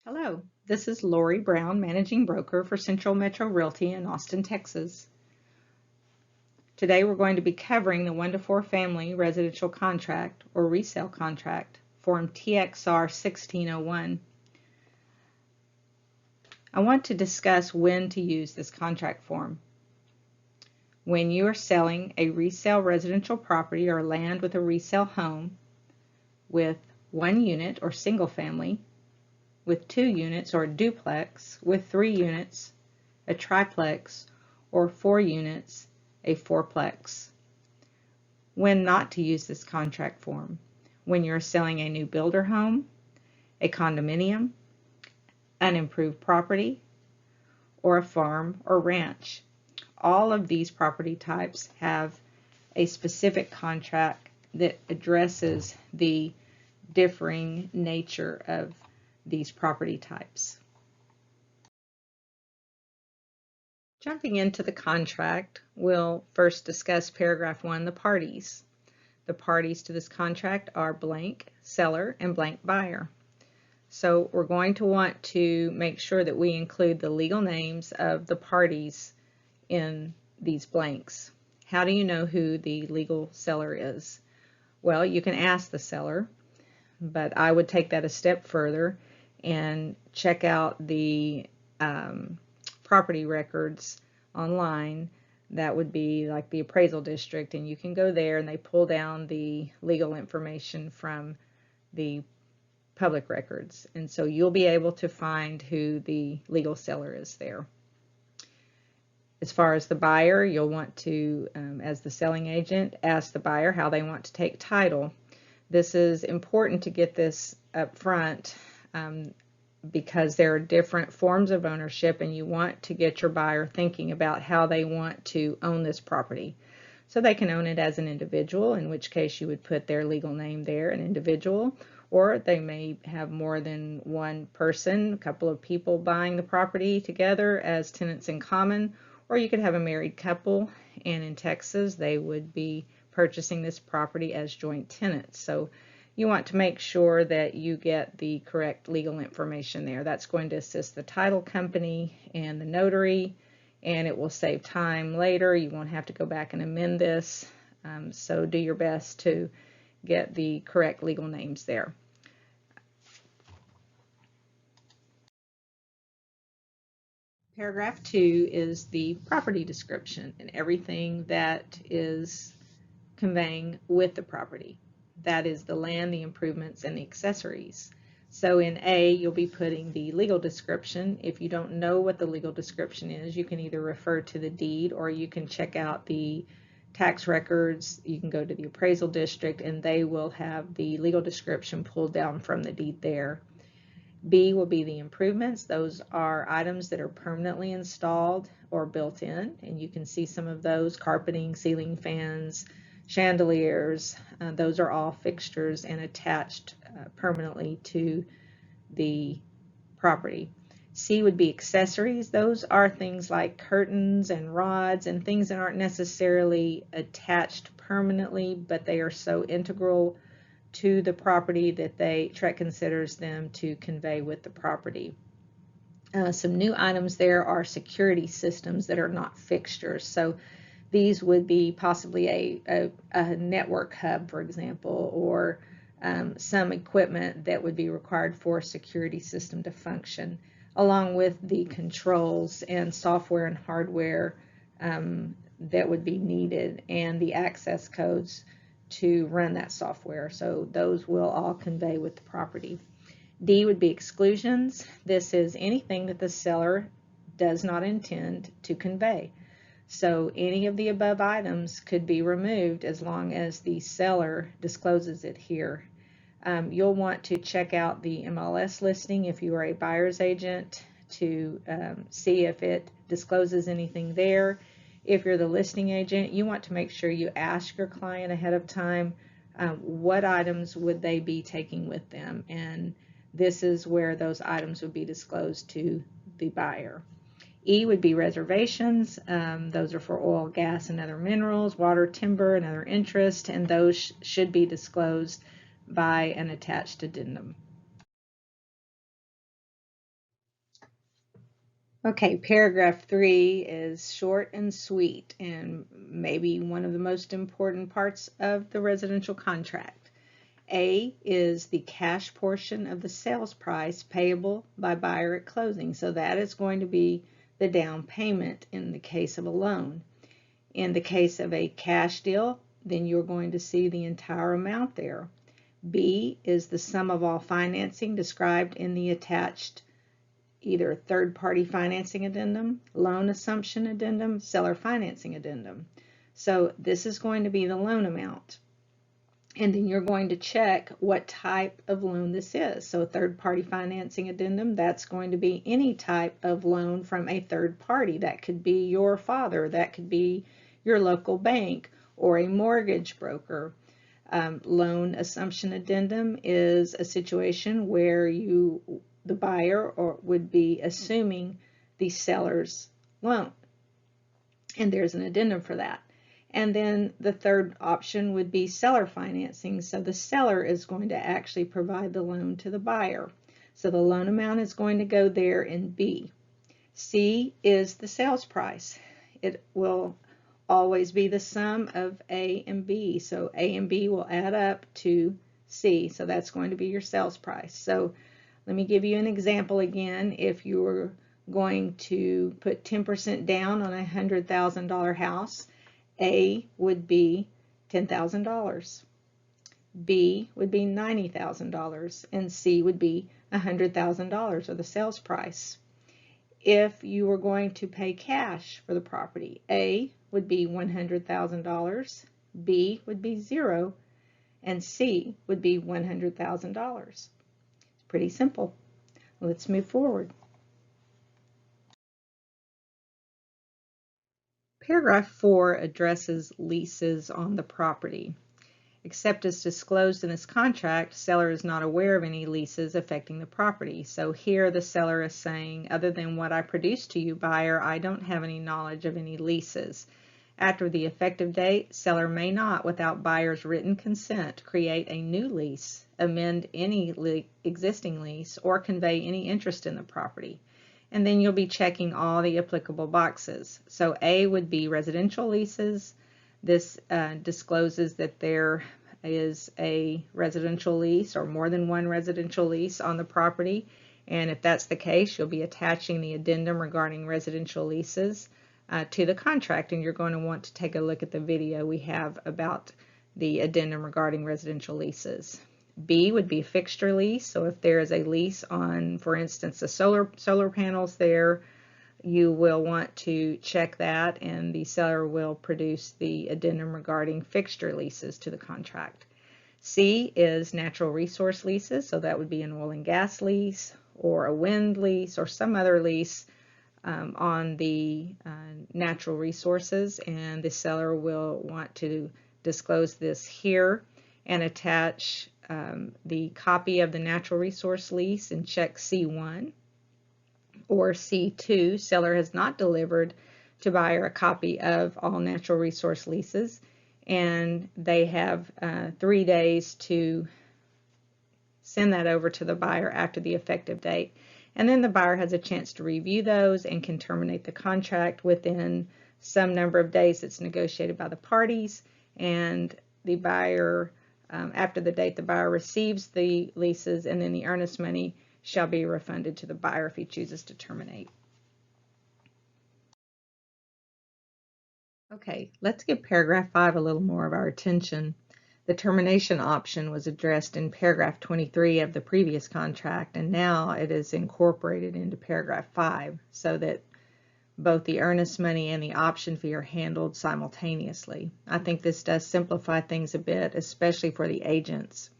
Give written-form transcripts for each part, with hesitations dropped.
Hello, this is Lori Brown, Managing Broker for Central Metro Realty in Austin, Texas. Today we're going to be covering the 1-to-4 Family Residential Contract or Resale Contract, Form TXR 1601. I want to discuss when to use this contract form. When you are selling a resale residential property or land with a resale home with 1 unit or single family, with 2 units or a duplex, with 3 units, a triplex, or 4 units, a fourplex. When not to use this contract form: when you're selling a new builder home, a condominium, unimproved property, or a farm or ranch. All of these property types have a specific contract that addresses the differing nature of these property types. Jumping into the contract, we'll first discuss paragraph 1, the parties. The parties to this contract are blank seller and blank buyer. So we're going to want to make sure that we include the legal names of the parties in these blanks. How do you know who the legal seller is? Well, you can ask the seller, but I would take that a step further and check out the property records online. That would be like the appraisal district, and you can go there and they pull down the legal information from the public records, and so you'll be able to find who the legal seller is there. As far as the buyer, you'll want to, as the selling agent, ask the buyer how they want to take title. This is important to get this up front because there are different forms of ownership, and you want to get your buyer thinking about how they want to own this property. So they can own it as an individual, in which case you would put their legal name there, an individual, or they may have more than one person, a couple of people buying the property together as tenants in common, or you could have a married couple, and in Texas they would be purchasing this property as joint tenants. So you want to make sure that you get the correct legal information there. That's going to assist the title company and the notary, and it will save time later. You won't have to go back and amend this. So do your best to get the correct legal names there. Paragraph 2 is the property description and everything that is conveying with the property. That is the land, the improvements, and the accessories. So in A, you'll be putting the legal description. If you don't know what the legal description is, you can either refer to the deed, or you can check out the tax records. You can go to the appraisal district and they will have the legal description pulled down from the deed there. B will be the improvements. Those are items that are permanently installed or built in, and you can see some of those: carpeting, ceiling fans, chandeliers. Those are all fixtures and attached permanently to the property. C would be accessories. Those are things like curtains and rods and things that aren't necessarily attached permanently, but they are so integral to the property that TREC considers them to convey with the property. Some new items there are security systems that are not fixtures. So these would be possibly a network hub, for example, or some equipment that would be required for a security system to function, along with the controls and software and hardware that would be needed, and the access codes to run that software. So those will all convey with the property. D would be exclusions. This is anything that the seller does not intend to convey. So any of the above items could be removed as long as the seller discloses it here. You'll want to check out the MLS listing if you are a buyer's agent to see if it discloses anything there. If you're the listing agent, you want to make sure you ask your client ahead of time what items would they be taking with them, and this is where those items would be disclosed to the buyer. E would be reservations. Those are for oil, gas, and other minerals, water, timber, and other interest, and those should be disclosed by an attached addendum. Okay, paragraph 3 is short and sweet and maybe one of the most important parts of the residential contract. A is the cash portion of the sales price payable by buyer at closing. So that is going to be the down payment in the case of a loan. In the case of a cash deal, then you're going to see the entire amount there. B is the sum of all financing described in the attached either third-party financing addendum, loan assumption addendum, seller financing addendum. So this is going to be the loan amount. And then you're going to check what type of loan this is. So a third-party financing addendum, that's going to be any type of loan from a third party. That could be your father, that could be your local bank, or a mortgage broker. Loan assumption addendum is a situation where the buyer would be assuming the seller's loan. And there's an addendum for that. And then the third option would be seller financing. So the seller is going to actually provide the loan to the buyer. So the loan amount is going to go there in B. C is the sales price. It will always be the sum of A and B. So A and B will add up to C. So that's going to be your sales price. So let me give you an example again. If you were going to put 10% down on a $100,000 house, A would be $10,000. B would be $90,000, and C would be $100,000, or the sales price. If you were going to pay cash for the property, A would be $100,000, B would be 0, and C would be $100,000. It's pretty simple. Let's move forward. Paragraph 4 addresses leases on the property. Except as disclosed in this contract, seller is not aware of any leases affecting the property. So here the seller is saying, other than what I produced to you, buyer, I don't have any knowledge of any leases. After the effective date, seller may not, without buyer's written consent, create a new lease, amend any existing lease, or convey any interest in the property. And then you'll be checking all the applicable boxes. So A would be residential leases. This discloses that there is a residential lease or more than one residential lease on the property. And if that's the case, you'll be attaching the addendum regarding residential leases to the contract. And you're going to want to take a look at the video we have about the addendum regarding residential leases. B would be a fixture lease. So if there is a lease on, for instance, the solar panels there, you will want to check that, and the seller will produce the addendum regarding fixture leases to the contract. C is natural resource leases, so that would be an oil and gas lease or a wind lease or some other lease on the natural resources, and the seller will want to disclose this here and attach the copy of the natural resource lease and check C1. Or C2, seller has not delivered to buyer a copy of all natural resource leases, and they have 3 days to send that over to the buyer after the effective date. And then the buyer has a chance to review those and can terminate the contract within some number of days that's negotiated by the parties. And the buyer, after the date the buyer receives the leases, and then the earnest money shall be refunded to the buyer if he chooses to terminate. Okay, let's give paragraph 5 a little more of our attention. The termination option was addressed in paragraph 23 of the previous contract, and now it is incorporated into paragraph 5 so that both the earnest money and the option fee are handled simultaneously. I think this does simplify things a bit, especially for the agents.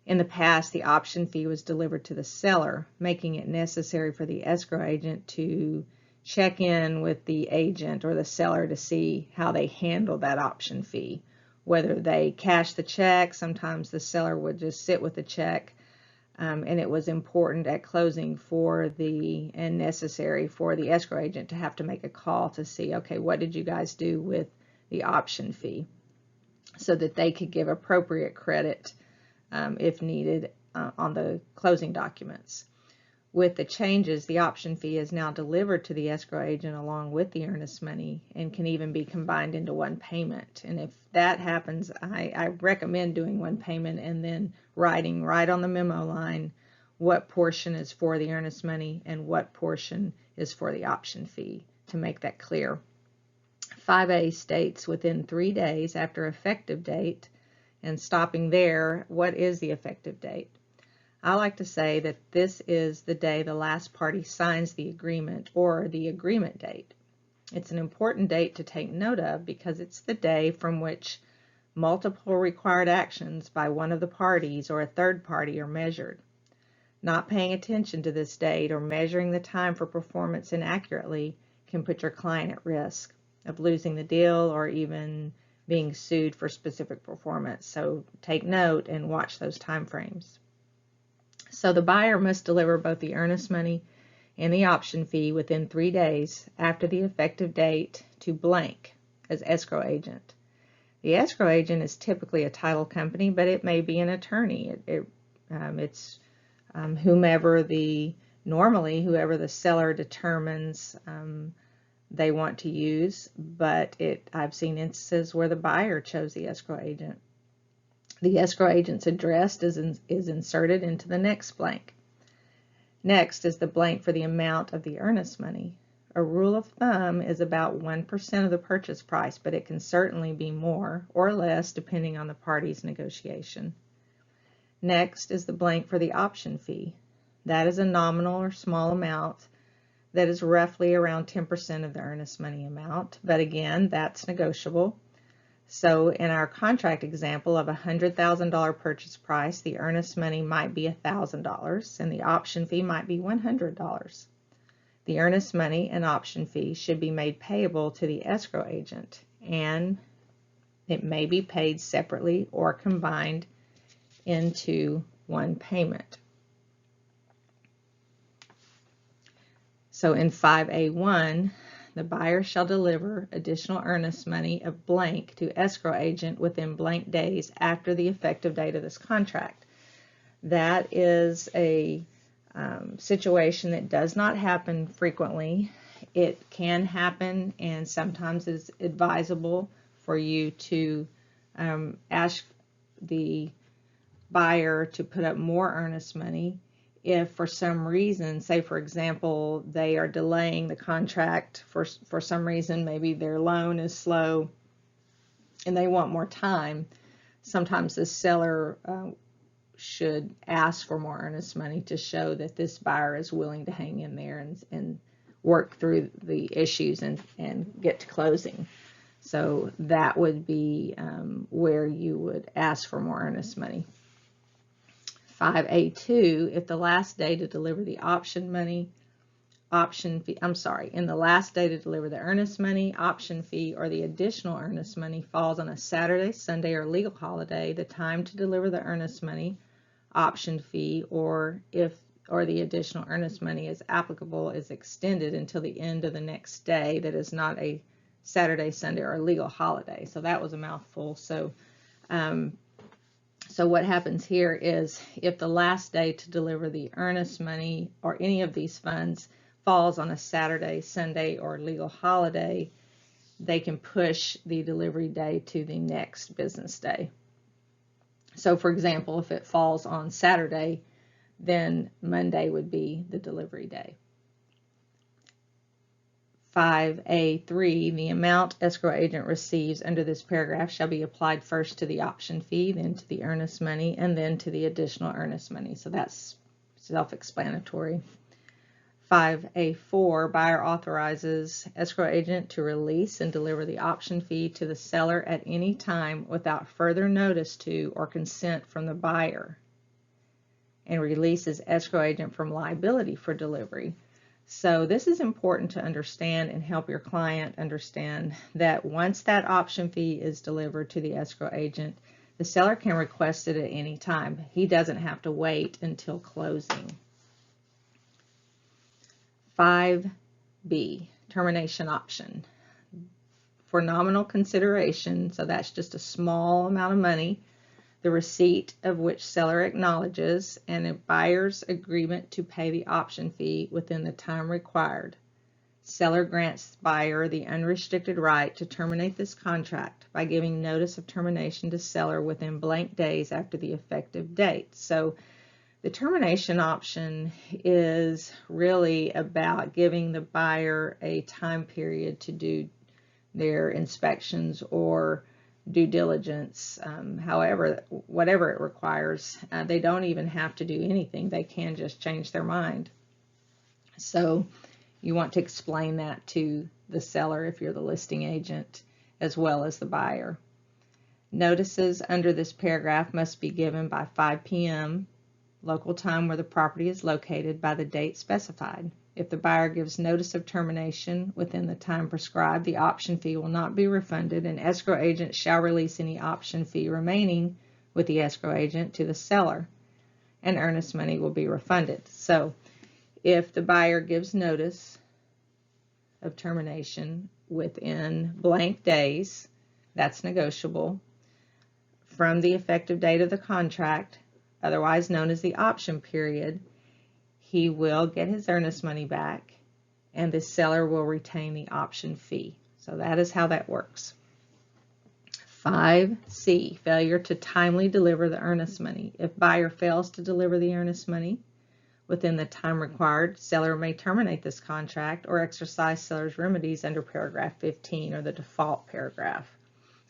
In the past, the option fee was delivered to the seller, making it necessary for the escrow agent to check in with the agent or the seller to see how they handle that option fee, whether they cash the check. Sometimes the seller would just sit with the check, and it was important at closing and necessary for the escrow agent to have to make a call to see, okay, what did you guys do with the option fee, so that they could give appropriate credit if needed on the closing documents. With the changes, the option fee is now delivered to the escrow agent along with the earnest money and can even be combined into one payment. And if that happens, I recommend doing one payment and then writing right on the memo line what portion is for the earnest money and what portion is for the option fee to make that clear. 5A states within 3 days after effective date, and stopping there, what is the effective date? I like to say that this is the day the last party signs the agreement, or the agreement date. It's an important date to take note of because it's the day from which multiple required actions by one of the parties or a third party are measured. Not paying attention to this date or measuring the time for performance inaccurately can put your client at risk of losing the deal or even being sued for specific performance. So take note and watch those time frames. So the buyer must deliver both the earnest money and the option fee within 3 days after the effective date to blank as escrow agent. The escrow agent is typically a title company, but it may be an attorney. It's whoever the seller determines they want to use, but I've seen instances where the buyer chose the escrow agent. The escrow agent's address is inserted into the next blank. Next is the blank for the amount of the earnest money. A rule of thumb is about 1% of the purchase price, but it can certainly be more or less depending on the party's negotiation. Next is the blank for the option fee. That is a nominal or small amount that is roughly around 10% of the earnest money amount, but again, that's negotiable. So in our contract example of a $100,000 purchase price, the earnest money might be $1,000 and the option fee might be $100. The earnest money and option fee should be made payable to the escrow agent, and it may be paid separately or combined into one payment. So in 5A1, the buyer shall deliver additional earnest money of blank to escrow agent within blank days after the effective date of this contract. That is a situation that does not happen frequently. It can happen, and sometimes it's advisable for you to ask the buyer to put up more earnest money if for some reason, say for example, they are delaying the contract for some reason, maybe their loan is slow and they want more time. Sometimes the seller should ask for more earnest money to show that this buyer is willing to hang in there and work through the issues and get to closing. So that would be where you would ask for more earnest money. 5A2, if the last day to deliver the in the last day to deliver the earnest money, option fee, or the additional earnest money falls on a Saturday, Sunday, or legal holiday, the time to deliver the earnest money, option fee, or the additional earnest money is applicable is extended until the end of the next day that is not a Saturday, Sunday, or a legal holiday. So that was a mouthful. So what happens here is if the last day to deliver the earnest money or any of these funds falls on a Saturday, Sunday, or legal holiday, they can push the delivery day to the next business day. So for example, if it falls on Saturday, then Monday would be the delivery day. 5A3, the amount escrow agent receives under this paragraph shall be applied first to the option fee, then to the earnest money, and then to the additional earnest money. So that's self-explanatory. 5A4, buyer authorizes escrow agent to release and deliver the option fee to the seller at any time without further notice to or consent from the buyer, and releases escrow agent from liability for delivery. So this is important to understand and help your client understand that once that option fee is delivered to the escrow agent, the seller can request it at any time. He doesn't have to wait until closing. 5B, termination option. For nominal consideration, so that's just a small amount of money, the receipt of which seller acknowledges, and a buyer's agreement to pay the option fee within the time required. Seller grants buyer the unrestricted right to terminate this contract by giving notice of termination to seller within blank days after the effective date. So the termination option is really about giving the buyer a time period to do their inspections or due diligence, whatever it requires. They don't even have to do anything. They can just change their mind. So you want to explain that to the seller if you're the listing agent, as well as the buyer. Notices under this paragraph must be given by 5 p.m. local time where the property is located by the date specified. If the buyer gives notice of termination within the time prescribed, the option fee will not be refunded, and escrow agent shall release any option fee remaining with the escrow agent to the seller, and earnest money will be refunded. So if the buyer gives notice of termination within blank days, that's negotiable, from the effective date of the contract, otherwise known as the option period, he will get his earnest money back, and the seller will retain the option fee. So that is how that works. 5C, failure to timely deliver the earnest money. If buyer fails to deliver the earnest money within the time required, seller may terminate this contract or exercise seller's remedies under paragraph 15, or the default paragraph,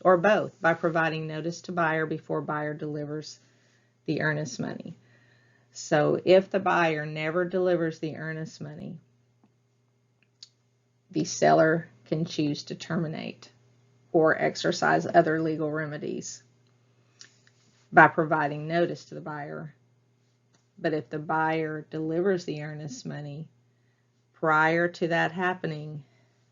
or both, by providing notice to buyer before buyer delivers the earnest money. So if the buyer never delivers the earnest money, the seller can choose to terminate or exercise other legal remedies by providing notice to the buyer. But if the buyer delivers the earnest money prior to that happening,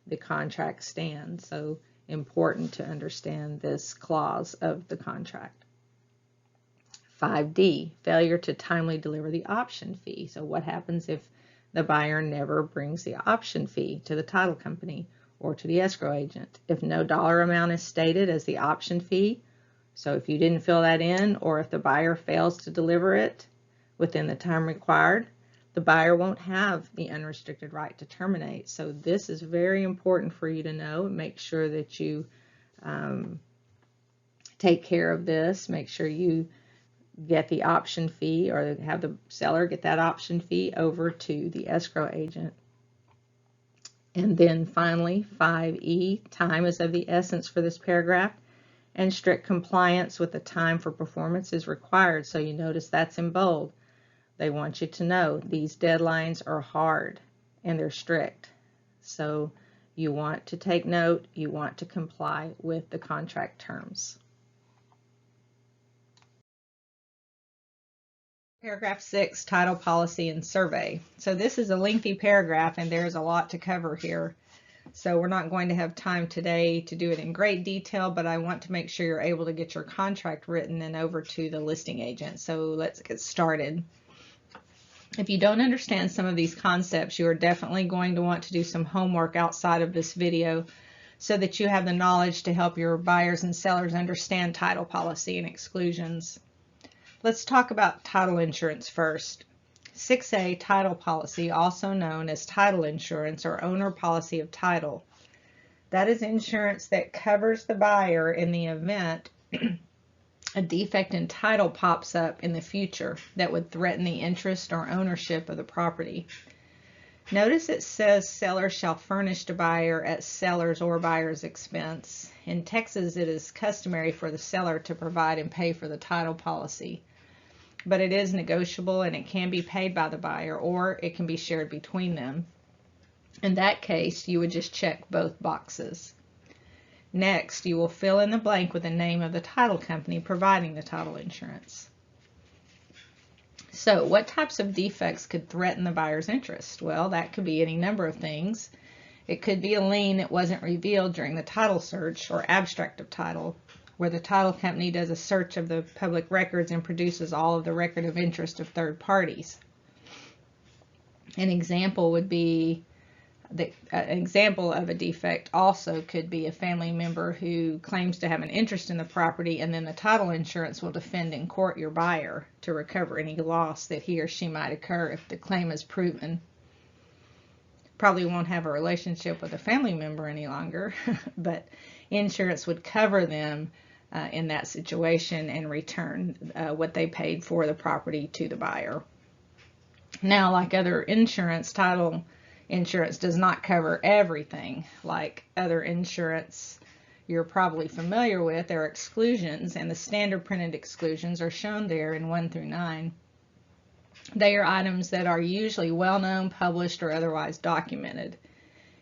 the contract stands. So important to understand this clause of the contract. 5D, failure to timely deliver the option fee. So what happens if the buyer never brings the option fee to the title company or to the escrow agent? If no dollar amount is stated as the option fee, so if you didn't fill that in, or if the buyer fails to deliver it within the time required, the buyer won't have the unrestricted right to terminate. So this is very important for you to know. Make sure that you take care of this. Make sure you get the option fee, or have the seller get that option fee over to the escrow agent. And then finally, 5E, time is of the essence for this paragraph, and strict compliance with the time for performance is required. So you notice that's in bold. They want you to know these deadlines are hard and they're strict. So you want to take note, you want to comply with the contract terms. Paragraph 6, title policy and survey. So this is a lengthy paragraph and there's a lot to cover here. So we're not going to have time today to do it in great detail, but I want to make sure you're able to get your contract written and over to the listing agent. So let's get started. If you don't understand some of these concepts, you are definitely going to want to do some homework outside of this video so that you have the knowledge to help your buyers and sellers understand title policy and exclusions. Let's talk about title insurance first. 6A, title policy, also known as title insurance or owner policy of title. That is insurance that covers the buyer in the event a defect in title pops up in the future that would threaten the interest or ownership of the property. Notice it says seller shall furnish to buyer at seller's or buyer's expense. In Texas, it is customary for the seller to provide and pay for the title policy, but it is negotiable and it can be paid by the buyer or it can be shared between them. In that case, you would just check both boxes. Next, you will fill in the blank with the name of the title company providing the title insurance. So, what types of defects could threaten the buyer's interest? Well, that could be any number of things. It could be a lien that wasn't revealed during the title search or abstract of title, where the title company does a search of the public records and produces all of the record of interest of third parties. An example would be An example of a defect also could be a family member who claims to have an interest in the property, and then the title insurance will defend in court your buyer to recover any loss that he or she might occur if the claim is proven. Probably won't have a relationship with a family member any longer, but insurance would cover them in that situation and return what they paid for the property to the buyer. Now, like other insurance, title insurance does not cover everything. Like other insurance you're probably familiar with, there are exclusions, and the standard printed exclusions are shown there in 1 through 9. They are items that are usually well-known, published, or otherwise documented,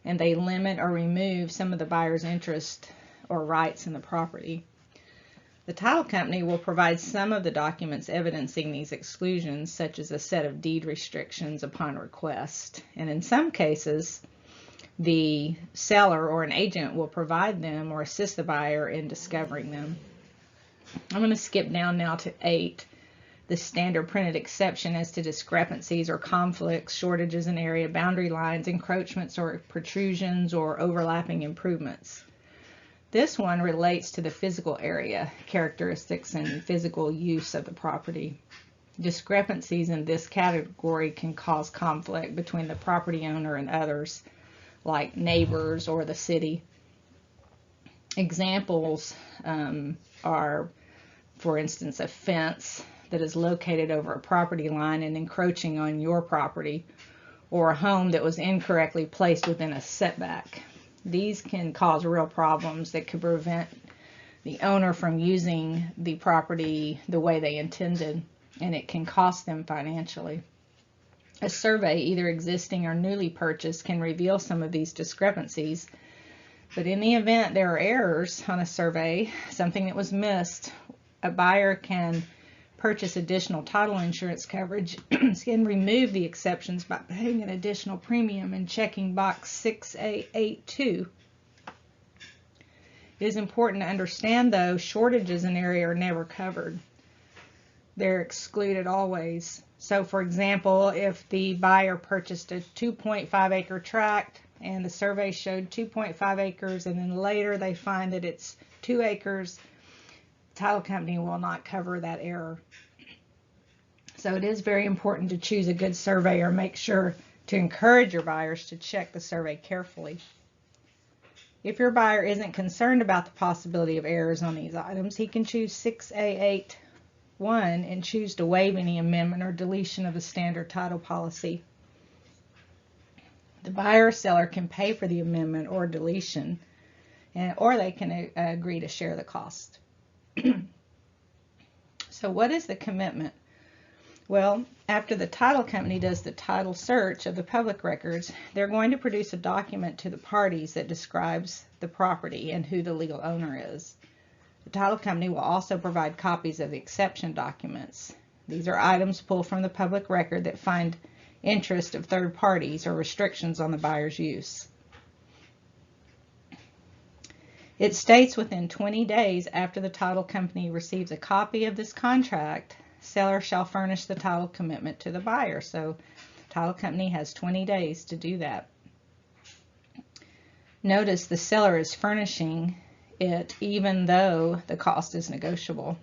and they limit or remove some of the buyer's interest or rights in the property. The title company will provide some of the documents evidencing these exclusions, such as a set of deed restrictions upon request. And in some cases, the seller or an agent will provide them or assist the buyer in discovering them. I'm going to skip down now to 8, the standard printed exception as to discrepancies or conflicts, shortages in area boundary lines, encroachments or protrusions, or overlapping improvements. This one relates to the physical area characteristics and physical use of the property. Discrepancies in this category can cause conflict between the property owner and others, like neighbors or the city. Examples are, for instance, a fence that is located over a property line and encroaching on your property, or a home that was incorrectly placed within a setback. These can cause real problems that could prevent the owner from using the property the way they intended, and it can cost them financially. A survey, either existing or newly purchased, can reveal some of these discrepancies, but in the event there are errors on a survey, something that was missed, a buyer can purchase additional title insurance coverage and remove the exceptions by paying an additional premium and checking box 6A82. It is important to understand, though, shortages in area are never covered. They're excluded always. So, for example, if the buyer purchased a 2.5 acre tract and the survey showed 2.5 acres and then later they find that it's 2 acres, the title company will not cover that error. So it is very important to choose a good surveyor. Make sure to encourage your buyers to check the survey carefully. If your buyer isn't concerned about the possibility of errors on these items, he can choose 6A81 and choose to waive any amendment or deletion of the standard title policy. The buyer or seller can pay for the amendment or deletion, or they can agree to share the cost. So what is the commitment? Well, after the title company does the title search of the public records, they're going to produce a document to the parties that describes the property and who the legal owner is. The title company will also provide copies of the exception documents. These are items pulled from the public record that find interest of third parties or restrictions on the buyer's use. It states within 20 days after the title company receives a copy of this contract, seller shall furnish the title commitment to the buyer. So the title company has 20 days to do that. Notice the seller is furnishing it even though the cost is negotiable.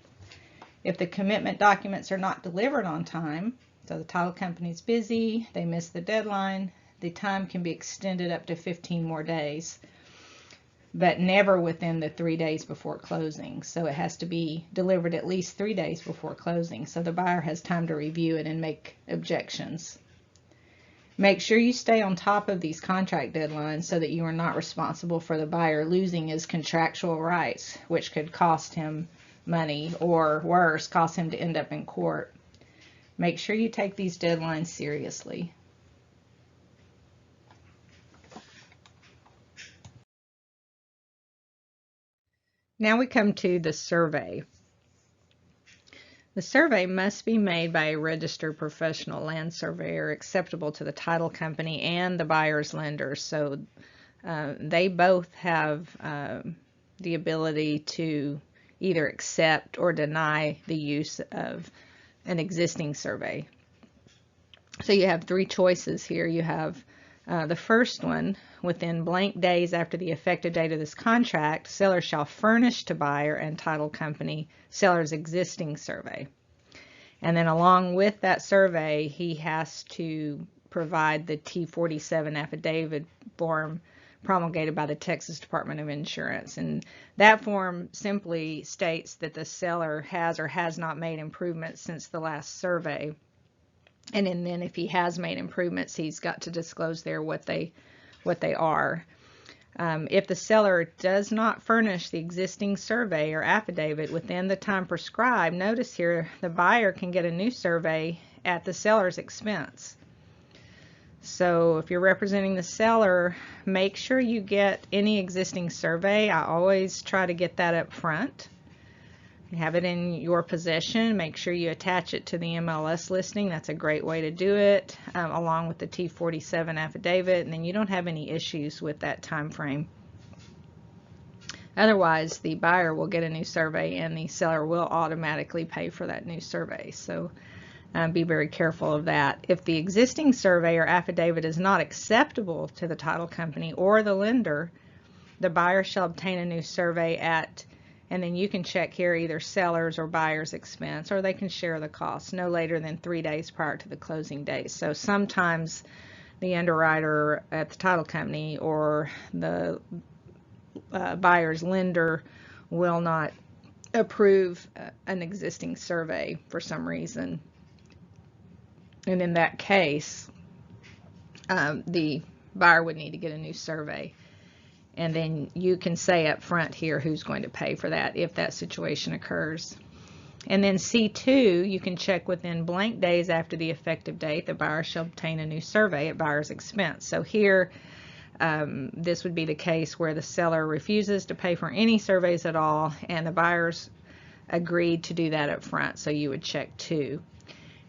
If the commitment documents are not delivered on time, so the title company's busy, they miss the deadline, the time can be extended up to 15 more days, but never within the 3 days before closing. So it has to be delivered at least 3 days before closing, so the buyer has time to review it and make objections. Make sure you stay on top of these contract deadlines so that you are not responsible for the buyer losing his contractual rights, which could cost him money, or worse, cost him to end up in court. Make sure you take these deadlines seriously. Now we come to the survey. The survey must be made by a registered professional land surveyor acceptable to the title company and the buyer's lenders. So they both have the ability to either accept or deny the use of an existing survey. So you have 3 choices here. You have The first one, within blank days after the effective date of this contract, seller shall furnish to buyer and title company seller's existing survey. And then along with that survey, he has to provide the T-47 affidavit form promulgated by the Texas Department of Insurance. And that form simply states that the seller has or has not made improvements since the last survey. And then if he has made improvements, he's got to disclose there what they are. If the seller does not furnish the existing survey or affidavit within the time prescribed, notice here the buyer can get a new survey at the seller's expense. So if you're representing the seller, make sure you get any existing survey. I always try to get that up front. Have it in your possession. Make sure you attach it to the MLS listing. That's a great way to do it, along with the T-47 affidavit, and then you don't have any issues with that time frame. Otherwise, the buyer will get a new survey and the seller will automatically pay for that new survey. So be very careful of that. If the existing survey or affidavit is not acceptable to the title company or the lender, the buyer shall obtain a new survey at, and then you can check here, either seller's or buyer's expense, or they can share the cost no later than 3 days prior to the closing date. So sometimes the underwriter at the title company or the buyer's lender will not approve an existing survey for some reason. And in that case, the buyer would need to get a new survey. And then you can say up front here who's going to pay for that if that situation occurs. And then C2, you can check within blank days after the effective date, the buyer shall obtain a new survey at buyer's expense. So here, this would be the case where the seller refuses to pay for any surveys at all, and the buyers agreed to do that up front, so you would check 2.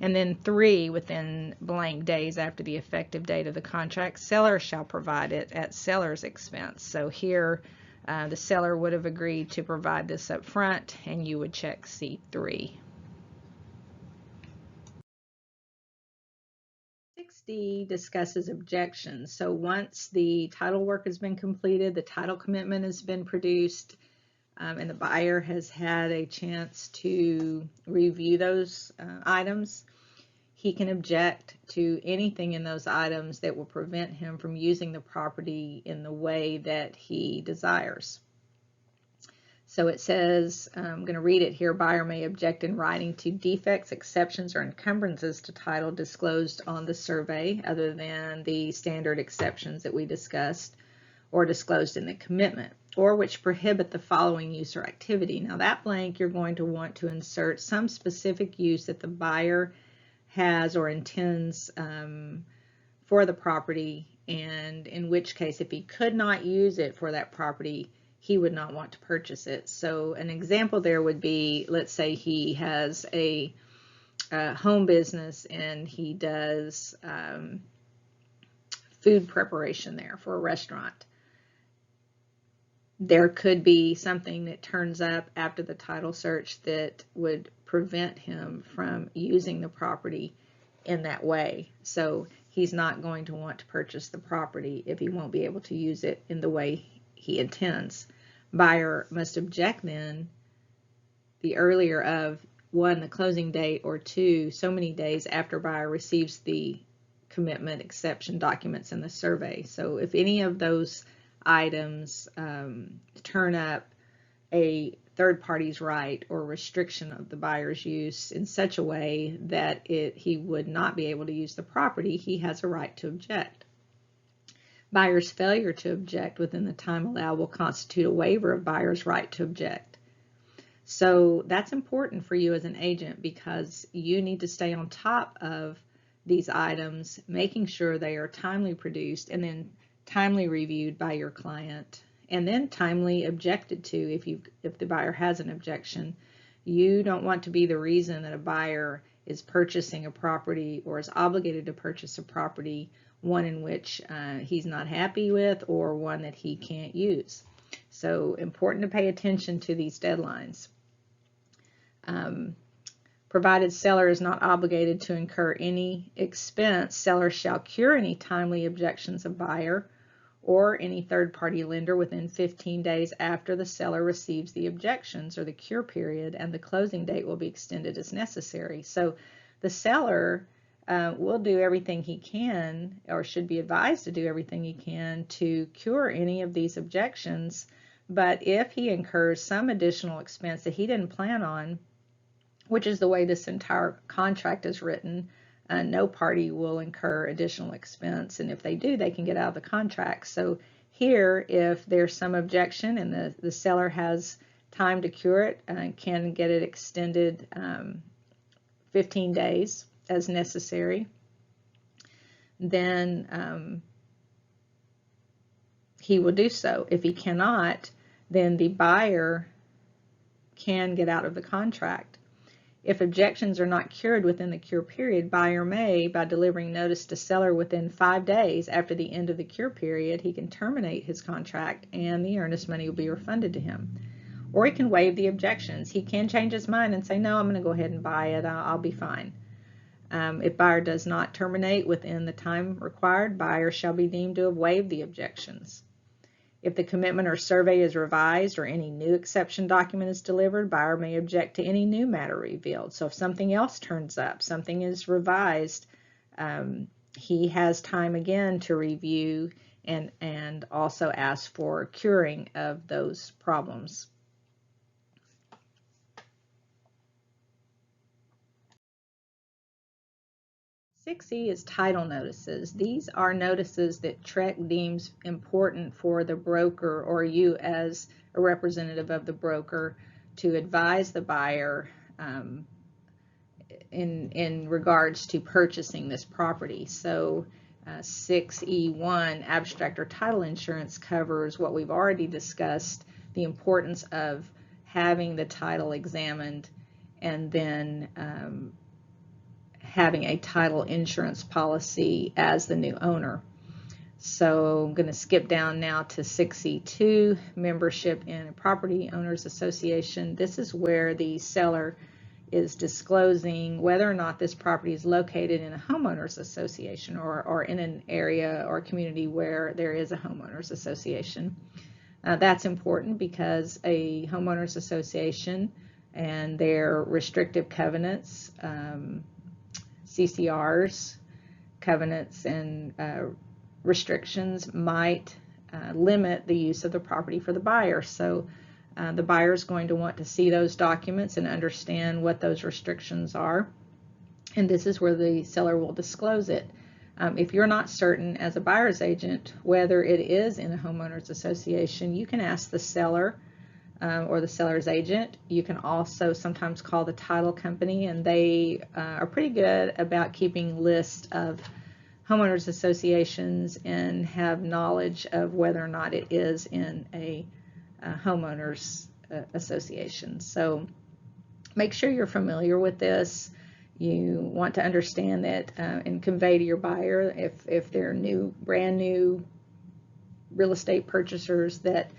And then 3, within blank days after the effective date of the contract, seller shall provide it at seller's expense. So here, the seller would have agreed to provide this up front, and you would check C3. 6D discusses objections. So once the title work has been completed, the title commitment has been produced, and the buyer has had a chance to review those items, he can object to anything in those items that will prevent him from using the property in the way that he desires. So it says, I'm going to read it here, buyer may object in writing to defects, exceptions, or encumbrances to title disclosed on the survey other than the standard exceptions that we discussed or disclosed in the commitment, or which prohibit the following use or activity. Now that blank, you're going to want to insert some specific use that the buyer has or intends for the property, and in which case, if he could not use it for that property, he would not want to purchase it. So an example there would be, let's say he has a home business and he does food preparation there for a restaurant. There could be something that turns up after the title search that would prevent him from using the property in that way. So he's not going to want to purchase the property if he won't be able to use it in the way he intends. Buyer must object then the earlier of 1, the closing date, or 2, so many days after buyer receives the commitment exception documents in the survey. So if any of those items turn up a third party's right or restriction of the buyer's use in such a way that he would not be able to use the property, he has a right to object. Buyer's failure to object within the time allowed will constitute a waiver of buyer's right to object. So that's important for you as an agent, because you need to stay on top of these items, making sure they are timely produced and then timely reviewed by your client, and then timely objected to if the buyer has an objection. You don't want to be the reason that a buyer is purchasing a property or is obligated to purchase a property, one in which he's not happy with or one that he can't use. So important to pay attention to these deadlines. Provided seller is not obligated to incur any expense, seller shall cure any timely objections of buyer or any third-party lender within 15 days after the seller receives the objections or the cure period, and the closing date will be extended as necessary. So the seller will do everything he can, or should be advised to do everything he can to cure any of these objections, but if he incurs some additional expense that he didn't plan on, which is the way this entire contract is written, no party will incur additional expense, and if they do, they can get out of the contract. So here, if there's some objection and the seller has time to cure it, can get it extended 15 days as necessary, then he will do so. If he cannot, then the buyer can get out of the contract. If objections are not cured within the cure period, buyer may, by delivering notice to seller within 5 days after the end of the cure period, he can terminate his contract and the earnest money will be refunded to him. Or he can waive the objections. He can change his mind and say, no, I'm going to go ahead and buy it. I'll be fine. If buyer does not terminate within the time required, buyer shall be deemed to have waived the objections. If the commitment or survey is revised or any new exception document is delivered, buyer may object to any new matter revealed. So if something else turns up, something is revised, he has time again to review and also ask for curing of those problems. 6E is title notices. These are notices that TREC deems important for the broker or you as a representative of the broker to advise the buyer in regards to purchasing this property. So 6E1, abstract or title insurance, covers what we've already discussed, the importance of having the title examined and then having a title insurance policy as the new owner. So I'm going to skip down now to 6E2, membership in a property owners association. This is where the seller is disclosing whether or not this property is located in a homeowners association or in an area or community where there is a homeowners association. That's important because a homeowners association and their restrictive covenants, CCRs, covenants, and restrictions might limit the use of the property for the buyer. So the buyer is going to want to see those documents and understand what those restrictions are. And this is where the seller will disclose it. If you're not certain as a buyer's agent whether it is in a homeowners association, you can ask the seller or the seller's agent. You can also sometimes call the title company, and they are pretty good about keeping lists of homeowners associations and have knowledge of whether or not it is in a homeowners association. So make sure you're familiar with this. You want to understand that and convey to your buyer, if they're brand new real estate purchasers, that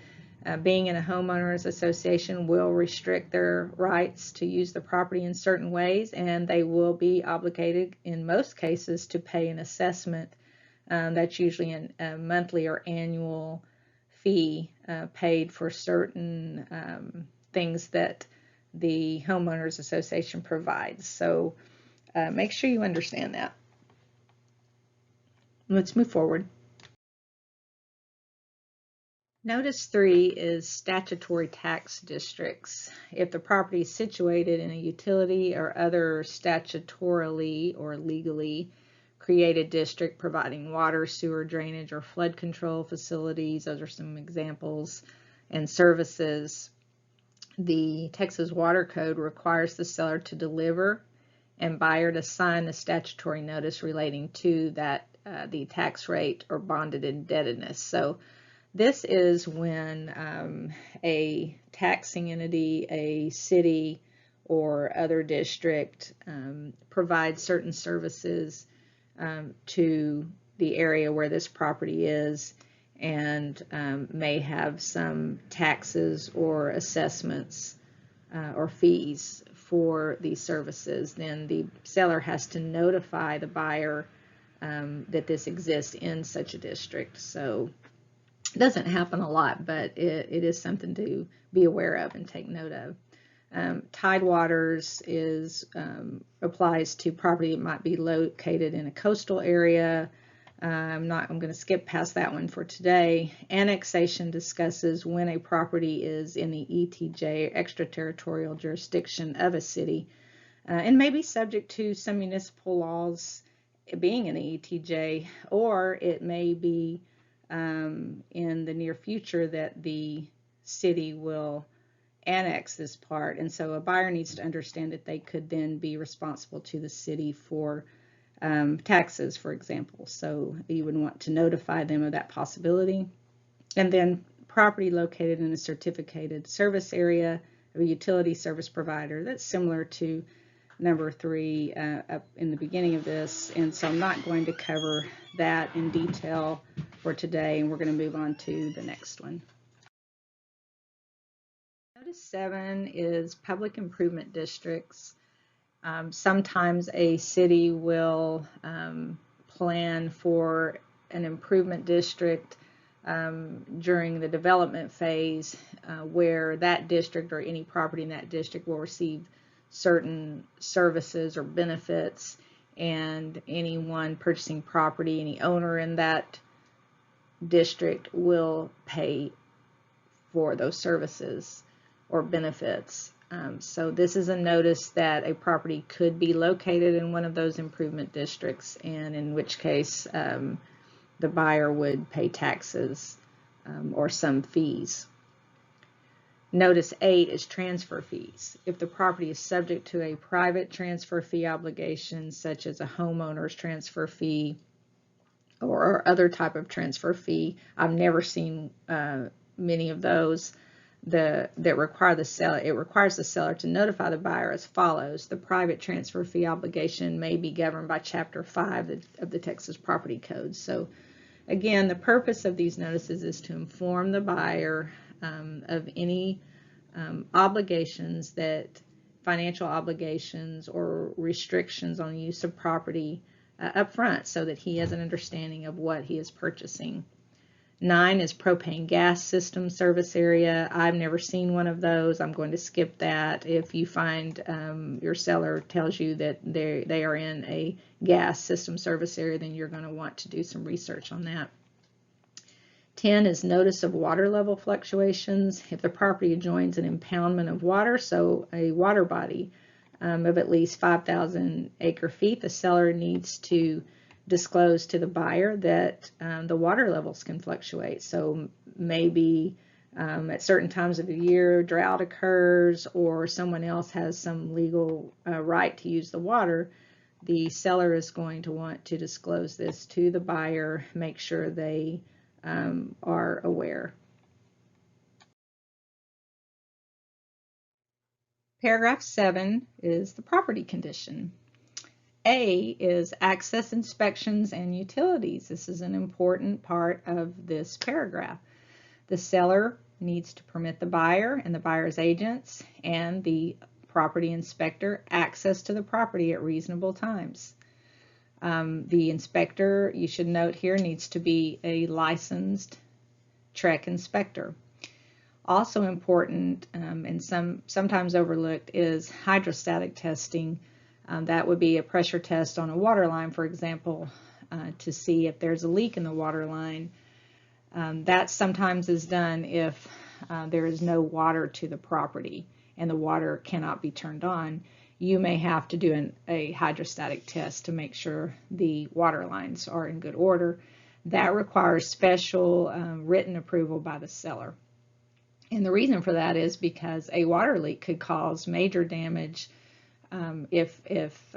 being in a homeowners association will restrict their rights to use the property in certain ways, and they will be obligated in most cases to pay an assessment. That's usually a monthly or annual fee paid for certain things that the homeowners association provides. So make sure you understand that. Let's move forward. Notice 3 is statutory tax districts. If the property is situated in a utility or other statutorily or legally created district providing water, sewer, drainage, or flood control facilities, those are some examples, and services, the Texas Water Code requires the seller to deliver and buyer to sign the statutory notice relating to that the tax rate or bonded indebtedness. So this is when a taxing entity, a city, or other district provides certain services to the area where this property is and may have some taxes or assessments or fees for these services, then the seller has to notify the buyer that this exists in such a district. So it doesn't happen a lot, but it is something to be aware of and take note of. Tidewaters applies to property that might be located in a coastal area. I'm going to skip past that one for today. Annexation discusses when a property is in the ETJ, extraterritorial jurisdiction of a city, and may be subject to some municipal laws being in the ETJ, or it may be in the near future that the city will annex this part, and so a buyer needs to understand that they could then be responsible to the city for taxes, for example. So you would want to notify them of that possibility. And then property located in a certificated service area of a utility service provider. That's similar to number 3 up in the beginning of this, and so I'm not going to cover that in detail for today, and we're going to move on to the next one. Notice 7 is public improvement districts. Sometimes a city will plan for an improvement district during the development phase where that district or any property in that district will receive certain services or benefits, and anyone purchasing property, any owner in that district will pay for those services or benefits. So this is a notice that a property could be located in one of those improvement districts, and in which case the buyer would pay taxes or some fees. Notice 8 is transfer fees. If the property is subject to a private transfer fee obligation, such as a homeowner's transfer fee or other type of transfer fee, I've never seen many of those that require the seller. It requires the seller to notify the buyer as follows. The private transfer fee obligation may be governed by Chapter 5 of the Texas Property Code. So again, the purpose of these notices is to inform the buyer of any obligations, that financial obligations or restrictions on use of property up front, so that he has an understanding of what he is purchasing. 9 is propane gas system service area. I've never seen one of those. I'm going to skip that. If you find your seller tells you that they are in a gas system service area, then you're going to want to do some research on that. 10 is notice of water level fluctuations. If the property adjoins an impoundment of water, so a water body of at least 5,000 acre-feet, the seller needs to disclose to the buyer that the water levels can fluctuate. So maybe at certain times of the year drought occurs, or someone else has some legal right to use the water. The seller is going to want to disclose this to the buyer, make sure they are aware. Paragraph 7 is the property condition. A is access inspections and utilities. This is an important part of this paragraph. The seller needs to permit the buyer and the buyer's agents and the property inspector access to the property at reasonable times. The inspector, you should note here, needs to be a licensed TREC inspector. Also important and sometimes overlooked is hydrostatic testing. That would be a pressure test on a water line, for example, to see if there's a leak in the water line. That sometimes is done if there is no water to the property and the water cannot be turned on. You may have to do a hydrostatic test to make sure the water lines are in good order. That requires special written approval by the seller. And the reason for that is because a water leak could cause major damage if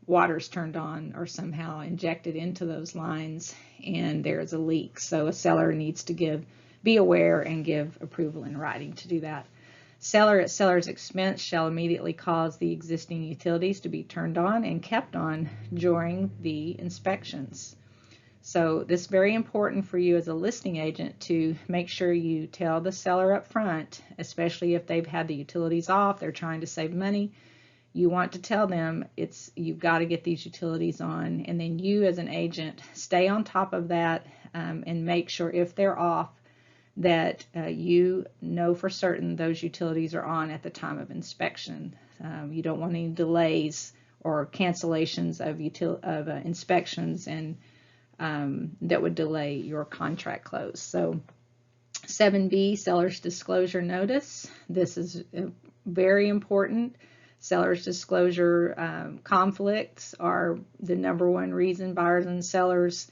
water is turned on or somehow injected into those lines and there's a leak. So a seller needs to be aware and give approval in writing to do that. Seller at seller's expense shall immediately cause the existing utilities to be turned on and kept on during the inspections. So this is very important for you as a listing agent to make sure you tell the seller up front, especially if they've had the utilities off, they're trying to save money. You want to tell them you've got to get these utilities on, and then you as an agent stay on top of that and make sure if they're off that you know for certain those utilities are on at the time of inspection. You don't want any delays or cancellations of inspections and that would delay your contract close. So 7B, seller's disclosure notice. This is very important. Seller's disclosure conflicts are the #1 reason buyers and sellers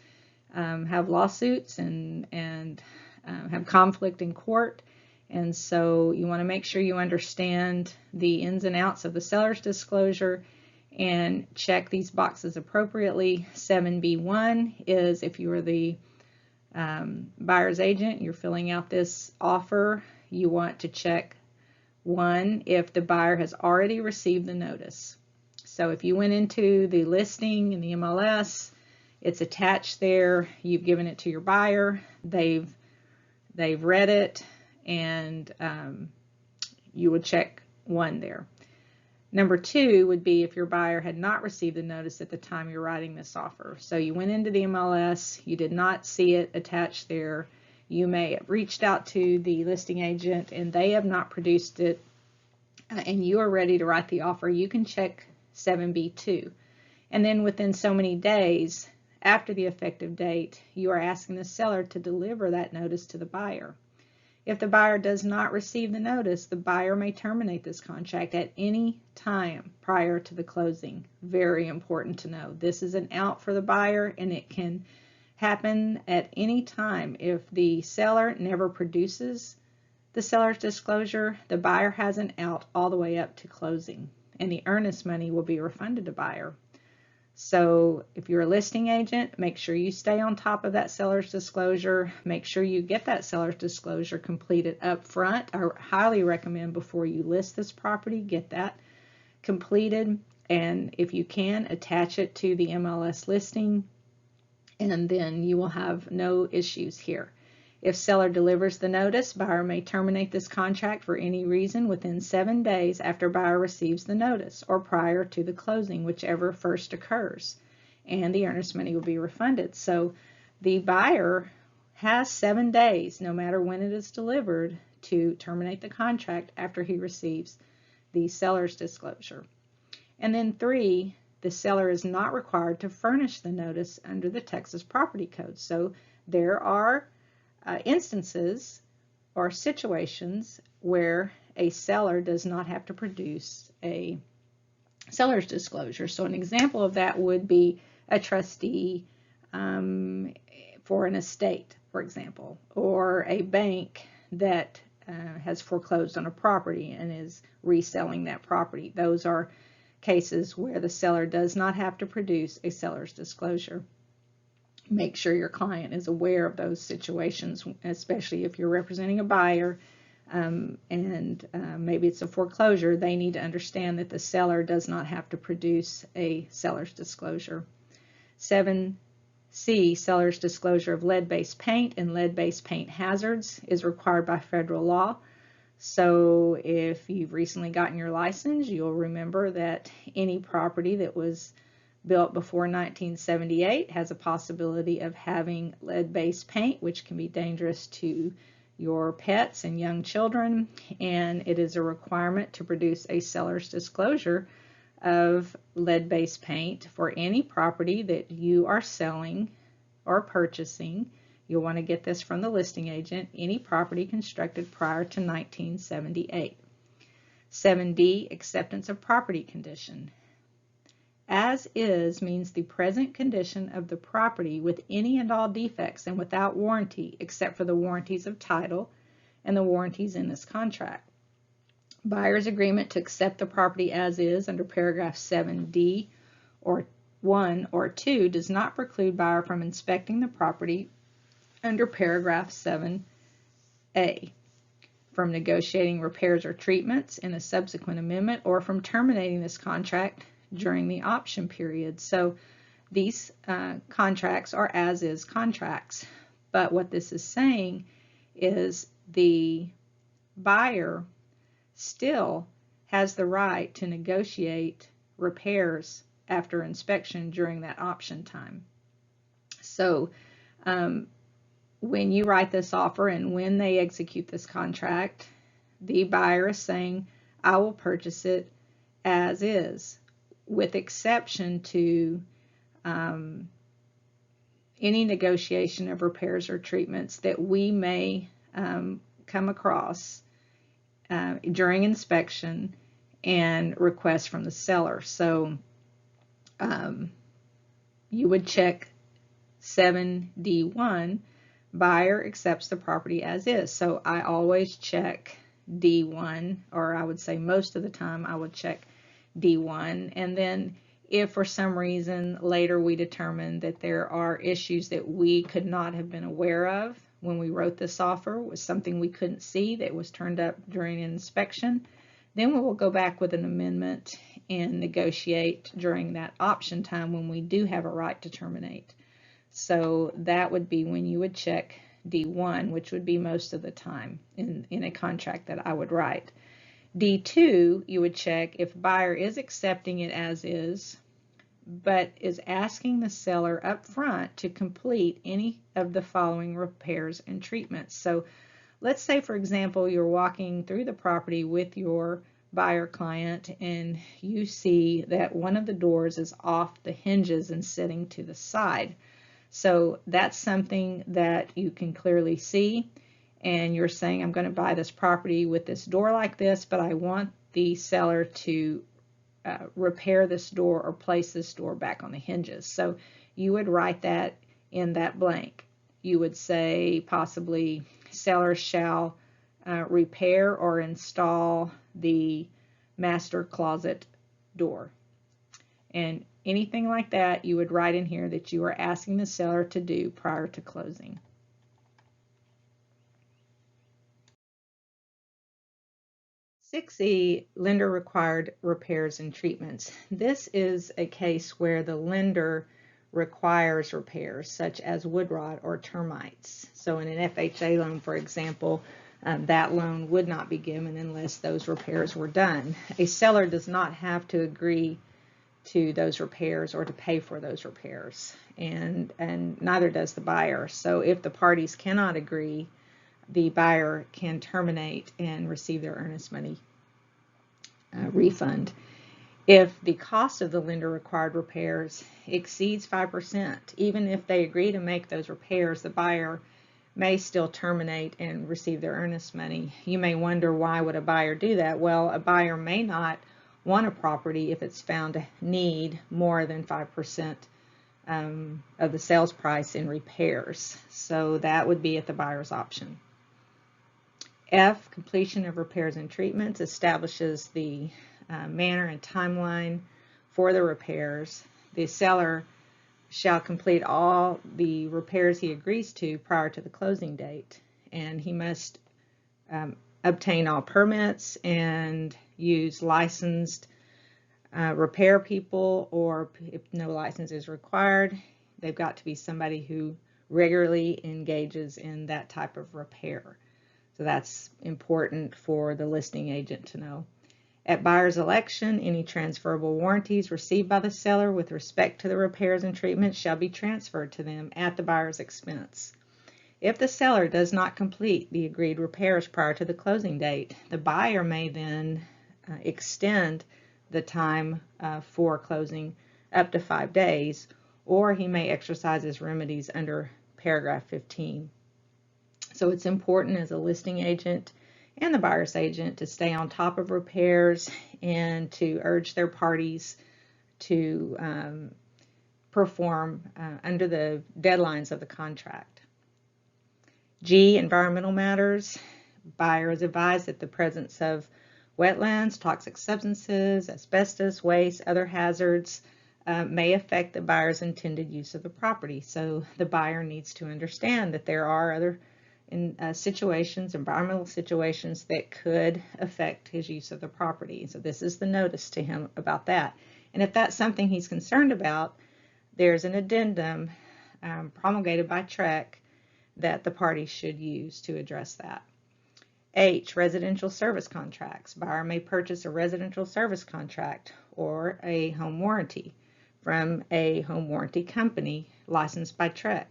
have lawsuits and have conflict in court. And so you want to make sure you understand the ins and outs of the seller's disclosure and check these boxes appropriately. 7B1 is if you are the buyer's agent, you're filling out this offer, you want to check 1, if the buyer has already received the notice. So if you went into the listing in the MLS, it's attached there, you've given it to your buyer, they've read it, and you would check 1 there. #2 would be if your buyer had not received the notice at the time you're writing this offer. So you went into the MLS, you did not see it attached there, you may have reached out to the listing agent and they have not produced it, and you are ready to write the offer, you can check 7B2. And then within so many days after the effective date, you are asking the seller to deliver that notice to the buyer. If the buyer does not receive the notice, the buyer may terminate this contract at any time prior to the closing. Very important to know. This is an out for the buyer, and it can happen at any time. If the seller never produces the seller's disclosure, the buyer has an out all the way up to closing, and the earnest money will be refunded to buyer. So if you're a listing agent, make sure you stay on top of that seller's disclosure. Make sure you get that seller's disclosure completed up front. I highly recommend before you list this property, get that completed. And if you can, attach it to the MLS listing, and then you will have no issues here. If seller delivers the notice, buyer may terminate this contract for any reason within 7 days after buyer receives the notice or prior to the closing, whichever first occurs, and the earnest money will be refunded. So the buyer has 7 days, no matter when it is delivered, to terminate the contract after he receives the seller's disclosure. And then 3, the seller is not required to furnish the notice under the Texas Property Code. So there are instances or situations where a seller does not have to produce a seller's disclosure. So an example of that would be a trustee for an estate, for example, or a bank that has foreclosed on a property and is reselling that property. Those are cases where the seller does not have to produce a seller's disclosure. Make sure your client is aware of those situations, especially if you're representing a buyer and maybe it's a foreclosure. They need to understand that the seller does not have to produce a seller's disclosure. 7C, seller's disclosure of lead-based paint and lead-based paint hazards is required by federal law. So if you've recently gotten your license, you'll remember that any property that was built before 1978 has a possibility of having lead-based paint, which can be dangerous to your pets and young children, and it is a requirement to produce a seller's disclosure of lead-based paint for any property that you are selling or purchasing. You'll want to get this from the listing agent, any property constructed prior to 1978. 7D, acceptance of property condition. As is means the present condition of the property with any and all defects and without warranty, except for the warranties of title and the warranties in this contract. Buyer's agreement to accept the property as is under paragraph 7D or 1 or 2 does not preclude buyer from inspecting the property under paragraph 7A, from negotiating repairs or treatments in a subsequent amendment, or from terminating this contract during the option period. So These contracts are as-is contracts, but what this is saying is the buyer still has the right to negotiate repairs after inspection during that option time. So when you write this offer and when they execute this contract, the buyer is saying, I will purchase it as is, with exception to any negotiation of repairs or treatments that we may come across during inspection and request from the seller. So you would check 7D1, buyer accepts the property as is. So I always check D1, or I would say most of the time I would check D1. And then if for some reason later we determine that there are issues that we could not have been aware of when we wrote this offer, was something we couldn't see that was turned up during an inspection, then we will go back with an amendment and negotiate during that option time when we do have a right to terminate. So that would be when you would check D1, which would be most of the time in a contract that I would write. D2, you would check if buyer is accepting it as is, but is asking the seller up front to complete any of the following repairs and treatments. So let's say, for example, you're walking through the property with your buyer client and you see that one of the doors is off the hinges and sitting to the side. So that's something that you can clearly see, and you're saying, I'm going to buy this property with this door like this, but I want the seller to repair this door or place this door back on the hinges. So you would write that in that blank. You would say possibly seller shall repair or install the master closet door. And anything like that, you would write in here that you are asking the seller to do prior to closing. (6E) Lender required repairs and treatments. This is a case where the lender requires repairs such as wood rot or termites. So in an FHA loan, for example, that loan would not be given unless those repairs were done. A seller does not have to agree to those repairs or to pay for those repairs, and neither does the buyer. So if the parties cannot agree, the buyer can terminate and receive their earnest money refund. If the cost of the lender required repairs exceeds 5%, even if they agree to make those repairs, the buyer may still terminate and receive their earnest money. You may wonder, why would a buyer do that? Well, a buyer may not want a property if it's found to need more than 5% of the sales price in repairs. So that would be at the buyer's option. F, completion of repairs and treatments, establishes the manner and timeline for the repairs. The seller shall complete all the repairs he agrees to prior to the closing date, and he must obtain all permits and use licensed repair people, or if no license is required, they've got to be somebody who regularly engages in that type of repair. So that's important for the listing agent to know. At buyer's election, any transferable warranties received by the seller with respect to the repairs and treatments shall be transferred to them at the buyer's expense. If the seller does not complete the agreed repairs prior to the closing date, the buyer may then extend the time for closing up to 5 days, or he may exercise his remedies under paragraph 15. So it's important as a listing agent and the buyer's agent to stay on top of repairs and to urge their parties to perform under the deadlines of the contract. G, environmental matters. Buyer is advised that the presence of wetlands, toxic substances, asbestos, waste, other hazards may affect the buyer's intended use of the property. So the buyer needs to understand that there are other situations, environmental situations, that could affect his use of the property. So this is the notice to him about that. And if that's something he's concerned about, there's an addendum promulgated by TREC that the parties should use to address that. H, residential service contracts. Buyer may purchase a residential service contract or a home warranty from a home warranty company licensed by TREC.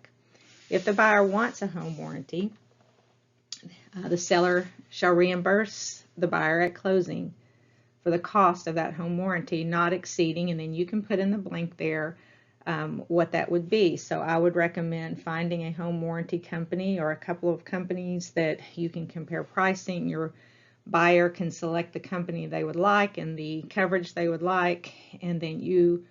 If the buyer wants a home warranty, the seller shall reimburse the buyer at closing for the cost of that home warranty, not exceeding, and then you can put in the blank there what that would be. So I would recommend finding a home warranty company or a couple of companies that you can compare pricing. Your buyer can select the company they would like and the coverage they would like, and then you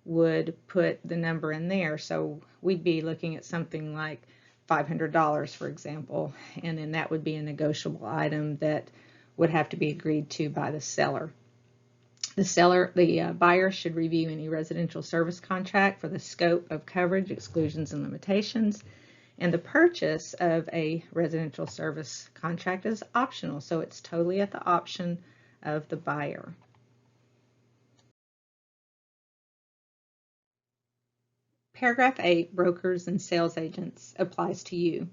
would put the number in there. So we'd be looking at something like $500, for example, and then that would be a negotiable item that would have to be agreed to by the seller. The buyer should review any residential service contract for the scope of coverage, exclusions, and limitations. And the purchase of a residential service contract is optional, so it's totally at the option of the buyer. Paragraph 8, brokers and sales agents, applies to you.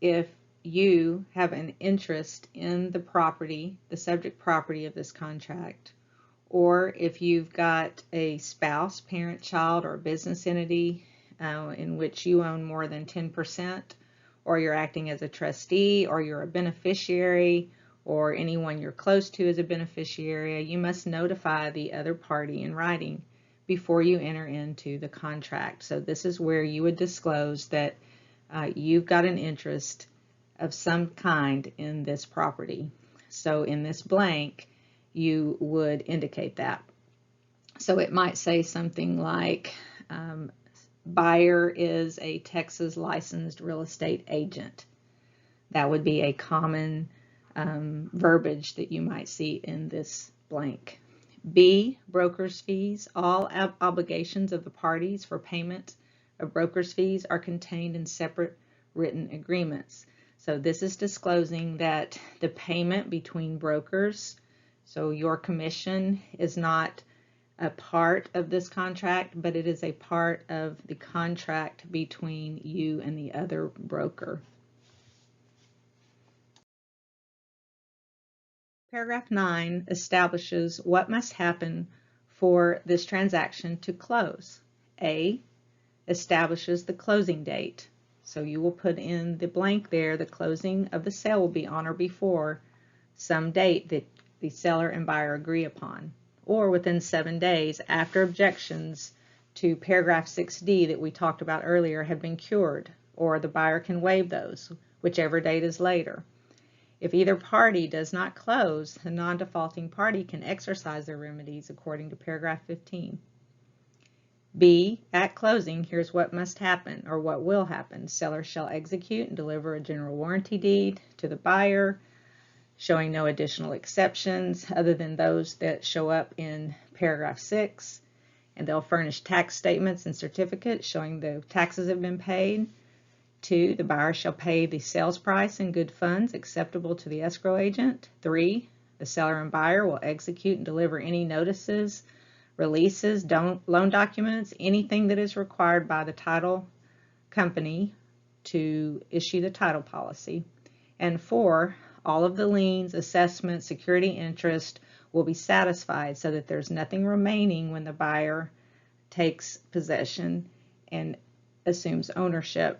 If you have an interest in the property, the subject property of this contract, or if you've got a spouse, parent, child, or business entity in which you own more than 10%, or you're acting as a trustee, or you're a beneficiary, or anyone you're close to is a beneficiary, you must notify the other party in writing before you enter into the contract. So this is where you would disclose that you've got an interest of some kind in this property. So in this blank, you would indicate that. So it might say something like, buyer is a Texas licensed real estate agent. That would be a common verbiage that you might see in this blank. B, broker's fees. All obligations of the parties for payment of broker's fees are contained in separate written agreements. So this is disclosing that the payment between brokers, so your commission is not a part of this contract, but it is a part of the contract between you and the other broker. Paragraph 9 establishes what must happen for this transaction to close. A, establishes the closing date. So you will put in the blank there, the closing of the sale will be on or before some date that the seller and buyer agree upon, or within 7 days after objections to paragraph 6D that we talked about earlier have been cured, or the buyer can waive those, whichever date is later. If either party does not close, the non-defaulting party can exercise their remedies according to paragraph 15. B, at closing, here's what must happen, or what will happen. Seller shall execute and deliver a general warranty deed to the buyer, showing no additional exceptions other than those that show up in paragraph 6. And they'll furnish tax statements and certificates showing the taxes have been paid. 2, the buyer shall pay the sales price in good funds acceptable to the escrow agent. 3, the seller and buyer will execute and deliver any notices, releases, loan documents, anything that is required by the title company to issue the title policy. And 4, all of the liens, assessments, security interest will be satisfied so that there's nothing remaining when the buyer takes possession and assumes ownership.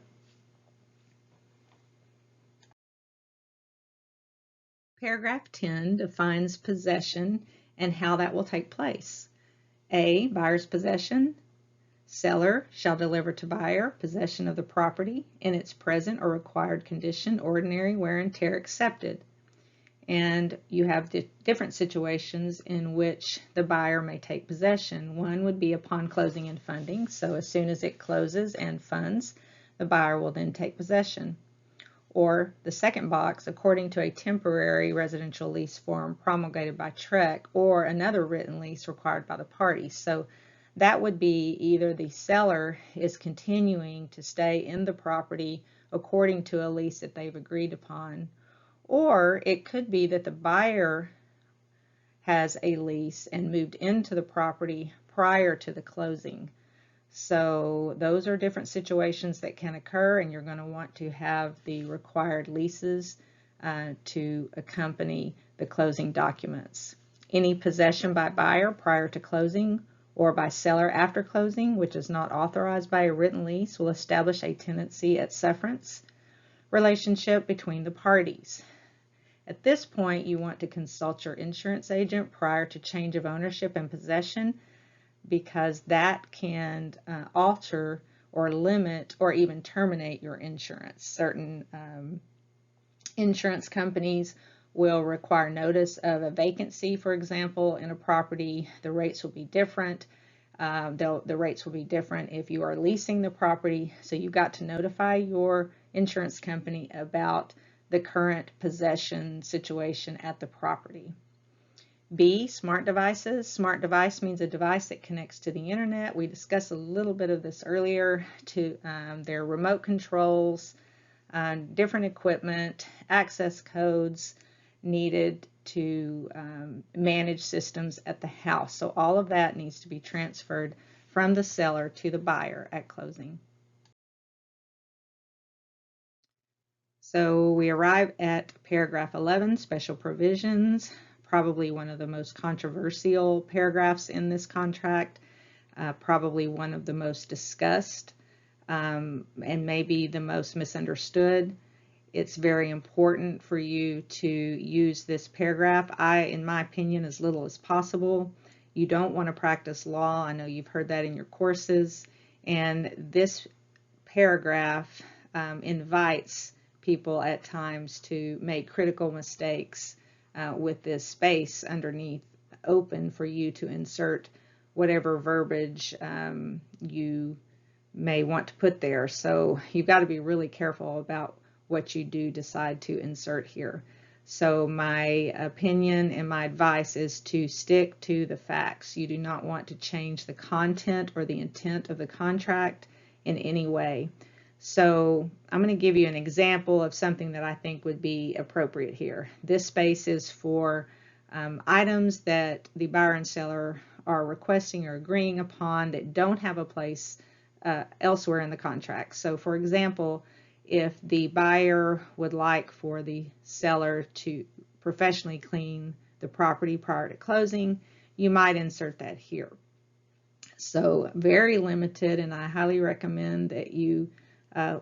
Paragraph 10 defines possession and how that will take place. A, buyer's possession. Seller shall deliver to buyer possession of the property in its present or required condition, ordinary wear and tear accepted. And you have different situations in which the buyer may take possession. One would be upon closing and funding. So as soon as it closes and funds, the buyer will then take possession. Or the second box, according to a temporary residential lease form promulgated by TREC or another written lease required by the parties. So that would be either the seller is continuing to stay in the property according to a lease that they've agreed upon, or it could be that the buyer has a lease and moved into the property prior to the closing. So those are different situations that can occur, and you're going to want to have the required leases to accompany the closing documents. Any possession by buyer prior to closing or by seller after closing, which is not authorized by a written lease, will establish a tenancy at sufferance relationship between the parties. At this point, you want to consult your insurance agent prior to change of ownership and possession, because that can alter or limit or even terminate your insurance. Certain insurance companies will require notice of a vacancy, for example, in a property. The rates will be different. The rates will be different if you are leasing the property. So you've got to notify your insurance company about the current possession situation at the property. B, smart devices. Smart device means a device that connects to the internet. We discussed a little bit of this earlier. Their remote controls, different equipment, access codes needed to manage systems at the house. So all of that needs to be transferred from the seller to the buyer at closing. So we arrive at paragraph 11, special provisions, probably one of the most controversial paragraphs in this contract, probably one of the most discussed, and maybe the most misunderstood. It's very important for you to use this paragraph, in my opinion, as little as possible. You don't want to practice law. I know you've heard that in your courses. And this paragraph invites people at times to make critical mistakes with this space underneath open for you to insert whatever verbiage you may want to put there. So you've got to be really careful about what you do decide to insert here. So my opinion and my advice is to stick to the facts. You do not want to change the content or the intent of the contract in any way. So I'm going to give you an example of something that I think would be appropriate here. This space is for items that the buyer and seller are requesting or agreeing upon that don't have a place elsewhere in the contract. So for example, if the buyer would like for the seller to professionally clean the property prior to closing, you might insert that here. So very limited, and I highly recommend that you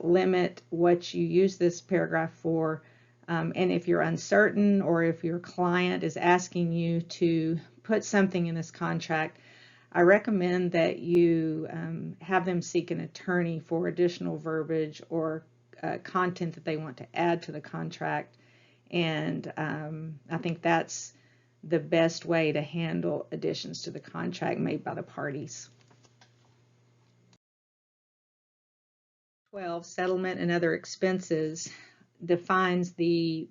limit what you use this paragraph for. And if you're uncertain, or if your client is asking you to put something in this contract, I recommend that you have them seek an attorney for additional verbiage or content that they want to add to the contract. And I think that's the best way to handle additions to the contract made by the parties. 12, settlement and other expenses, defines the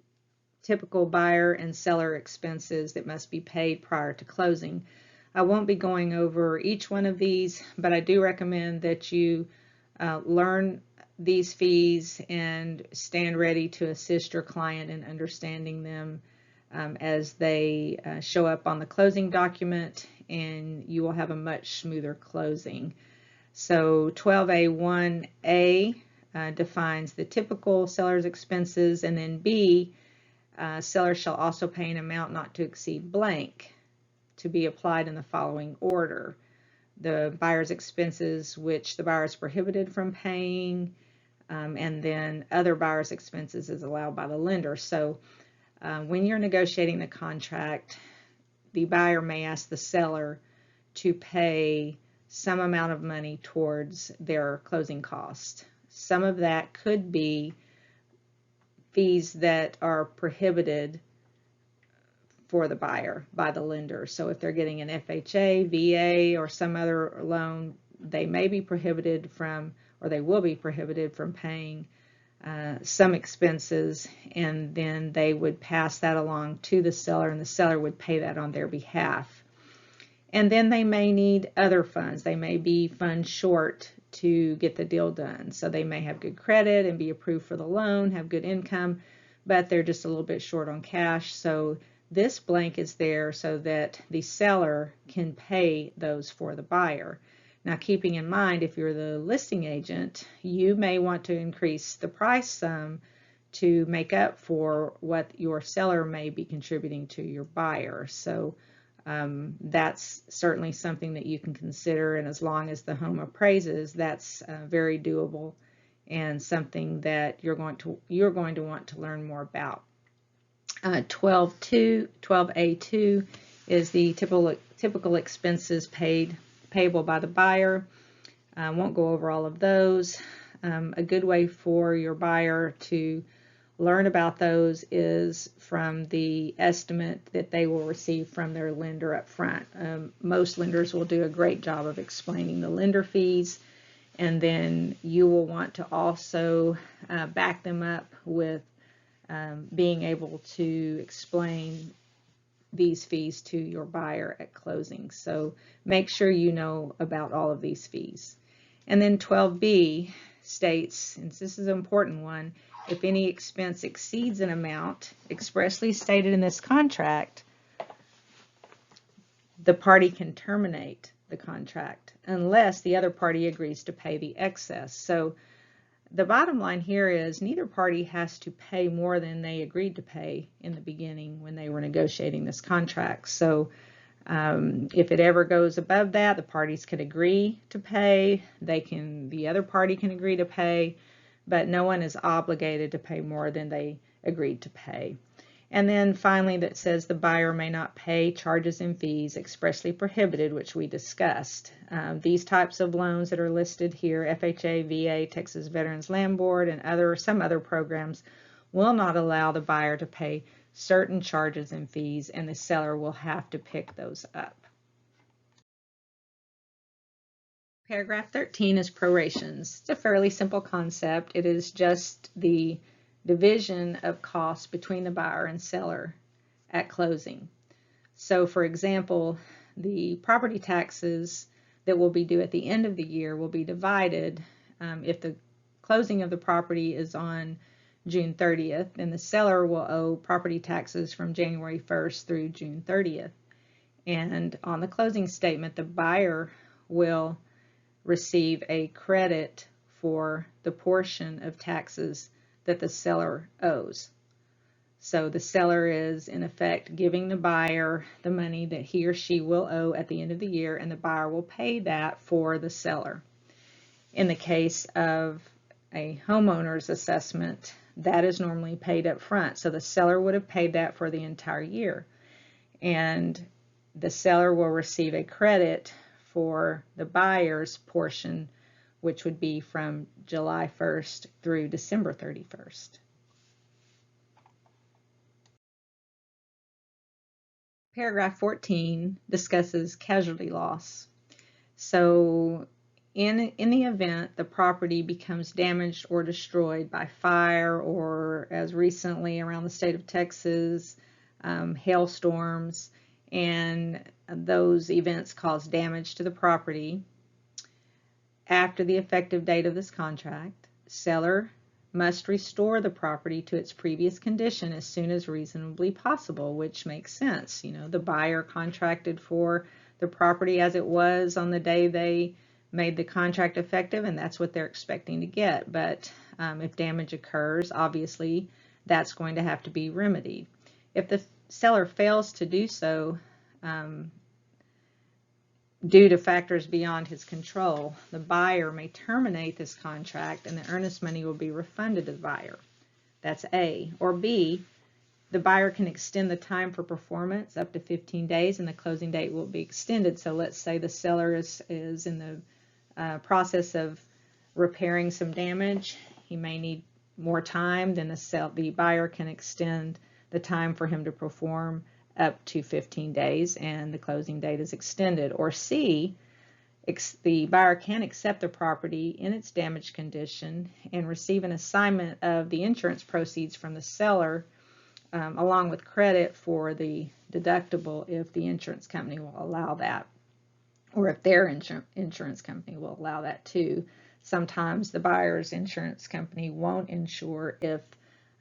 typical buyer and seller expenses that must be paid prior to closing. I won't be going over each one of these, but I do recommend that you learn these fees and stand ready to assist your client in understanding them as they show up on the closing document, and you will have a much smoother closing. So 12A1A defines the typical seller's expenses, and then B, seller shall also pay an amount not to exceed blank to be applied in the following order. The buyer's expenses which the buyer is prohibited from paying, and then other buyer's expenses is allowed by the lender. So when you're negotiating the contract, the buyer may ask the seller to pay some amount of money towards their closing cost. Some of that could be fees that are prohibited for the buyer by the lender. So if they're getting an FHA, VA, or some other loan, they may be prohibited from, or they will be prohibited from paying some expenses, and then they would pass that along to the seller, and the seller would pay that on their behalf. And then they may need other funds. They may be funds short to get the deal done. So they may have good credit and be approved for the loan, have good income, but they're just a little bit short on cash. So this blank is there so that the seller can pay those for the buyer. Now, keeping in mind, if you're the listing agent, you may want to increase the price some to make up for what your seller may be contributing to your buyer. So that's certainly something that you can consider, and as long as the home appraises, that's very doable and something that you're going to want to learn more about. 12A2 is the typical expenses payable by the buyer. I won't go over all of those. A good way for your buyer to learn about those is from the estimate that they will receive from their lender up front. Most lenders will do a great job of explaining the lender fees, and then you will want to also back them up with being able to explain these fees to your buyer at closing. So make sure you know about all of these fees. And then 12B states, and this is an important one, if any expense exceeds an amount expressly stated in this contract, the party can terminate the contract unless the other party agrees to pay the excess. So the bottom line here is neither party has to pay more than they agreed to pay in the beginning when they were negotiating this contract. So if it ever goes above that, the parties could agree to pay. The other party can agree to pay, but no one is obligated to pay more than they agreed to pay. And then finally, that says the buyer may not pay charges and fees expressly prohibited, which we discussed. These types of loans that are listed here, FHA, VA, Texas Veterans Land Board, and some other programs, will not allow the buyer to pay certain charges and fees, and the seller will have to pick those up. Paragraph 13 is prorations. It's a fairly simple concept. It is just the division of costs between the buyer and seller at closing. So for example, the property taxes that will be due at the end of the year will be divided. If the closing of the property is on June 30th, then the seller will owe property taxes from January 1st through June 30th. And on the closing statement, the buyer will receive a credit for the portion of taxes that the seller owes. So the seller is in effect giving the buyer the money that he or she will owe at the end of the year, and the buyer will pay that for the seller. In the case of a homeowner's assessment, that is normally paid up front. So the seller would have paid that for the entire year, and the seller will receive a credit for the buyer's portion, which would be from July 1st through December 31st. Paragraph 14 discusses casualty loss. So in the event the property becomes damaged or destroyed by fire, or as recently around the state of Texas, hailstorms, and those events cause damage to the property, after the effective date of this contract, seller must restore the property to its previous condition as soon as reasonably possible, which makes sense. You know, the buyer contracted for the property as it was on the day they made the contract effective, and that's what they're expecting to get. But if damage occurs, obviously that's going to have to be remedied. If the seller fails to do so, due to factors beyond his control, the buyer may terminate this contract and the earnest money will be refunded to the buyer. That's A. Or B, the buyer can extend the time for performance up to 15 days and the closing date will be extended. So let's say the seller is in the process of repairing some damage. He may need more time, then the buyer can extend the time for him to perform up to 15 days and the closing date is extended. Or C, the buyer can accept the property in its damaged condition and receive an assignment of the insurance proceeds from the seller, along with credit for the deductible if the insurance company will allow that, or if their insurance company will allow that too. Sometimes the buyer's insurance company won't insure if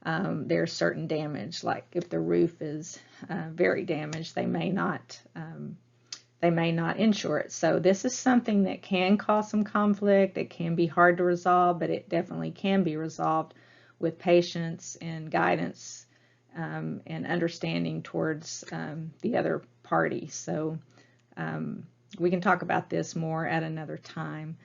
there's certain damage, like if the roof is very damaged, they may not they may not insure it. So this is something that can cause some conflict. It can be hard to resolve, but it definitely can be resolved with patience and guidance and understanding towards the other party. So we can talk about this more at another time.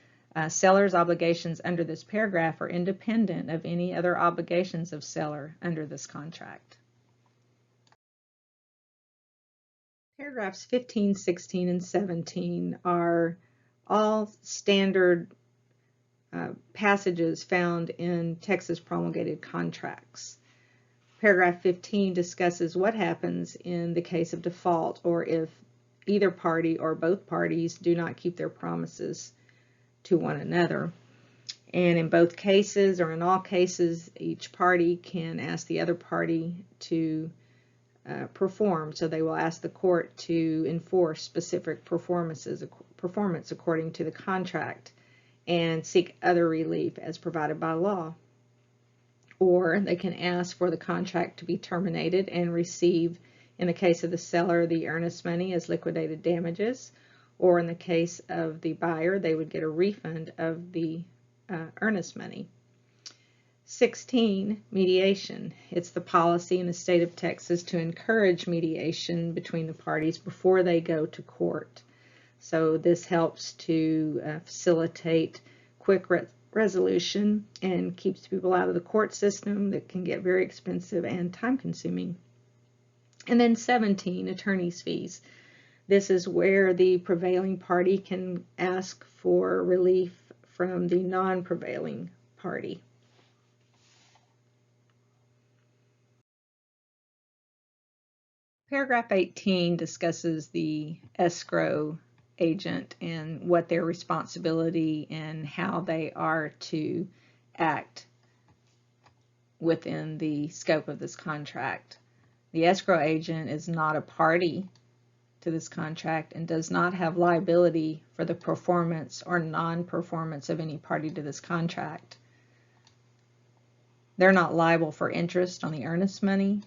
Seller's obligations under this paragraph are independent of any other obligations of seller under this contract. Paragraphs 15, 16, and 17 are all standard passages found in Texas promulgated contracts. Paragraph 15 discusses what happens in the case of default, or if either party or both parties do not keep their promises to one another. And in both cases, or in all cases, each party can ask the other party to perform. So they will ask the court to enforce specific performance according to the contract and seek other relief as provided by law. Or they can ask for the contract to be terminated and receive, in the case of the seller, the earnest money as liquidated damages, or in the case of the buyer, they would get a refund of the earnest money. 16, mediation. It's the policy in the state of Texas to encourage mediation between the parties before they go to court. So this helps to facilitate quick resolution and keeps people out of the court system that can get very expensive and time-consuming. And then 17, attorney's fees. This is where the prevailing party can ask for relief from the non-prevailing party. Paragraph 18 discusses the escrow agent and what their responsibility and how they are to act within the scope of this contract. The escrow agent is not a party to this contract and does not have liability for the performance or non-performance of any party to this contract. They're not liable for interest on the earnest money,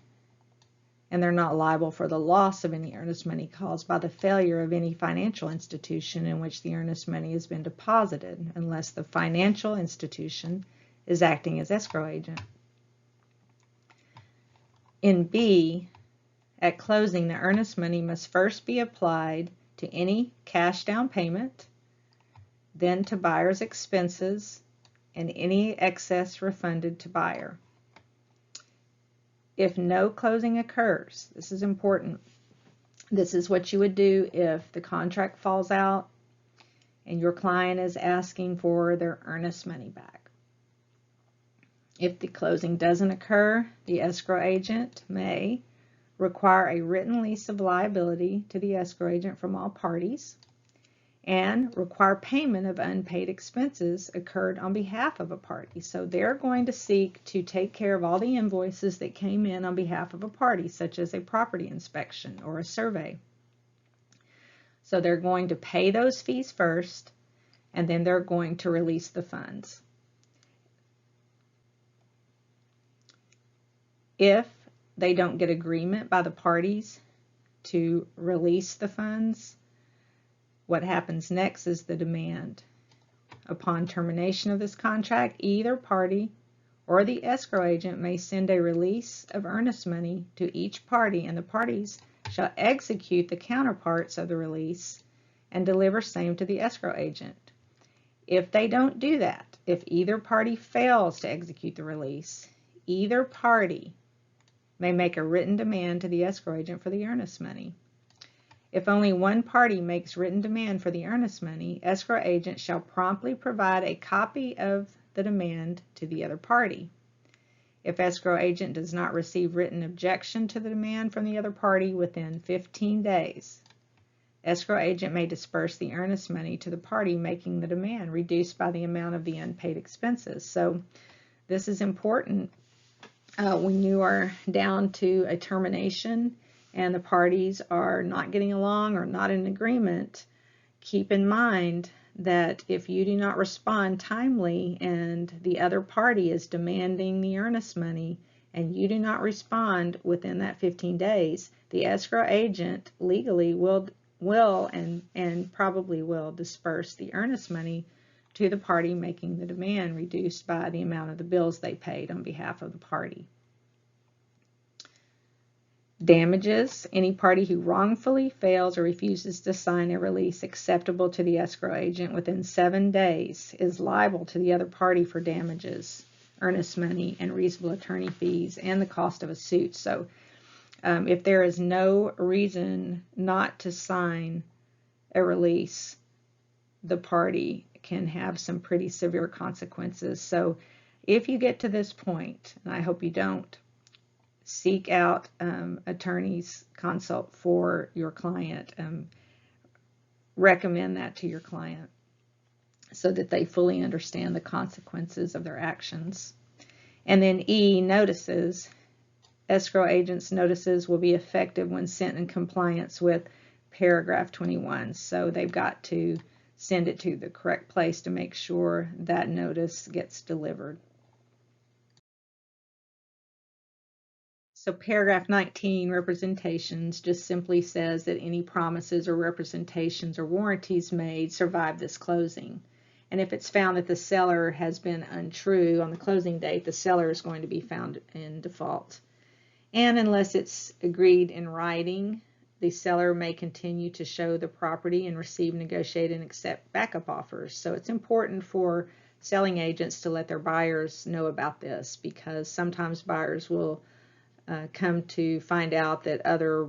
and they're not liable for the loss of any earnest money caused by the failure of any financial institution in which the earnest money has been deposited, unless the financial institution is acting as escrow agent. In B, at closing, the earnest money must first be applied to any cash down payment, then to buyer's expenses, and any excess refunded to buyer. If no closing occurs, this is important. This is what you would do if the contract falls out and your client is asking for their earnest money back. If the closing doesn't occur, the escrow agent may require a written lease of liability to the escrow agent from all parties and require payment of unpaid expenses incurred on behalf of a party. So they're going to seek to take care of all the invoices that came in on behalf of a party, such as a property inspection or a survey. So they're going to pay those fees first, and then they're going to release the funds. If they don't get agreement by the parties to release the funds, what happens next is the demand. Upon termination of this contract, either party or the escrow agent may send a release of earnest money to each party, and the parties shall execute the counterparts of the release and deliver same to the escrow agent. If they don't do that, if either party fails to execute the release, either party may make a written demand to the escrow agent for the earnest money. If only one party makes written demand for the earnest money, escrow agent shall promptly provide a copy of the demand to the other party. If escrow agent does not receive written objection to the demand from the other party within 15 days, escrow agent may disperse the earnest money to the party making the demand, reduced by the amount of the unpaid expenses. So this is important when you are down to a termination and the parties are not getting along or not in agreement. Keep in mind that if you do not respond timely and the other party is demanding the earnest money and you do not respond within that 15 days, the escrow agent legally will will and probably will disperse the earnest money to the party making the demand, reduced by the amount of the bills they paid on behalf of the party. Damages. Any party who wrongfully fails or refuses to sign a release acceptable to the escrow agent within 7 days is liable to the other party for damages, earnest money, and reasonable attorney fees, and the cost of a suit. So if there is no reason not to sign a release, the party can have some pretty severe consequences. So if you get to this point, and I hope you don't, seek out attorney's consult for your client. Recommend that to your client so that they fully understand the consequences of their actions. And then E, notices. Escrow agents' notices will be effective when sent in compliance with paragraph 21. So they've got to send it to the correct place to make sure that notice gets delivered. So paragraph 19, representations, just simply says that any promises or representations or warranties made survive this closing. And if it's found that the seller has been untrue on the closing date, the seller is going to be found in default. And unless it's agreed in writing, the seller may continue to show the property and receive, negotiate, and accept backup offers. So it's important for selling agents to let their buyers know about this, because sometimes buyers will come to find out that other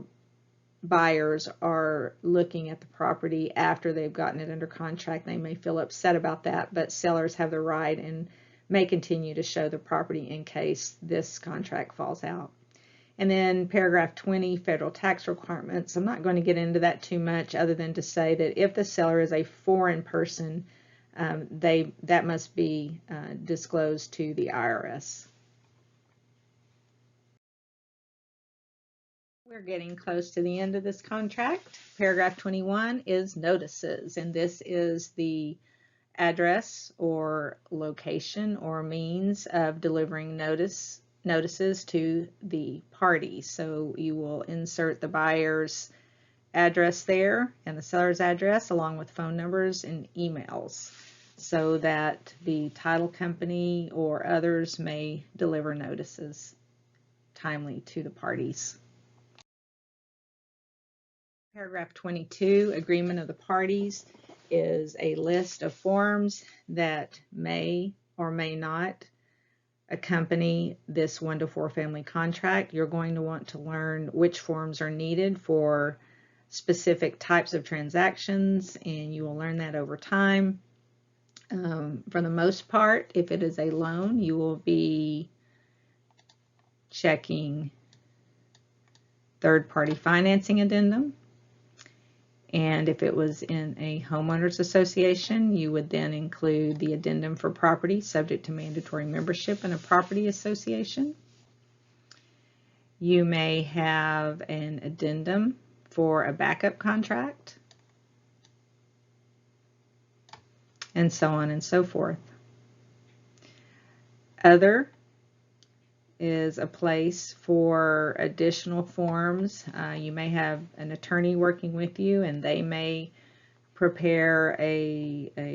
buyers are looking at the property after they've gotten it under contract. They may feel upset about that, but sellers have the right and may continue to show the property in case this contract falls out. And then paragraph 20, federal tax requirements. I'm not going to get into that too much, other than to say that if the seller is a foreign person, that must be disclosed to the IRS. We're getting close to the end of this contract. Paragraph 21 is notices, and this is the address or location or means of delivering notices to the party. So you will insert the buyer's address there and the seller's address, along with phone numbers and emails, so that the title company or others may deliver notices timely to the parties. Paragraph 22, agreement of the parties, is a list of forms that may or may not accompany this 1 to 4 family contract. You're going to want to learn which forms are needed for specific types of transactions, and you will learn that over time. For the most part, if it is a loan, you will be checking third-party financing addendum. And if it was in a homeowners association, you would then include the addendum for property subject to mandatory membership in a property association. You may have an addendum for a backup contract, and so on and so forth. Other is a place for additional forms. You may have an attorney working with you, and they may prepare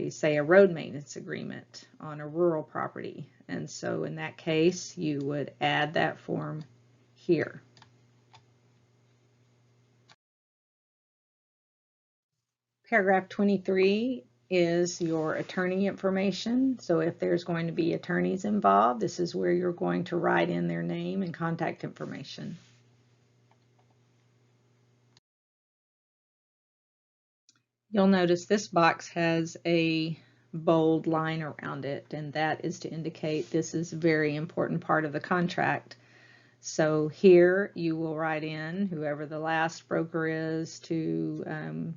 say a road maintenance agreement on a rural property. And so in that case, you would add that form here. Paragraph 23 is your attorney information. So if there's going to be attorneys involved, this is where you're going to write in their name and contact information. You'll notice this box has a bold line around it, and that is to indicate this is a very important part of the contract. So here you will write in whoever the last broker is to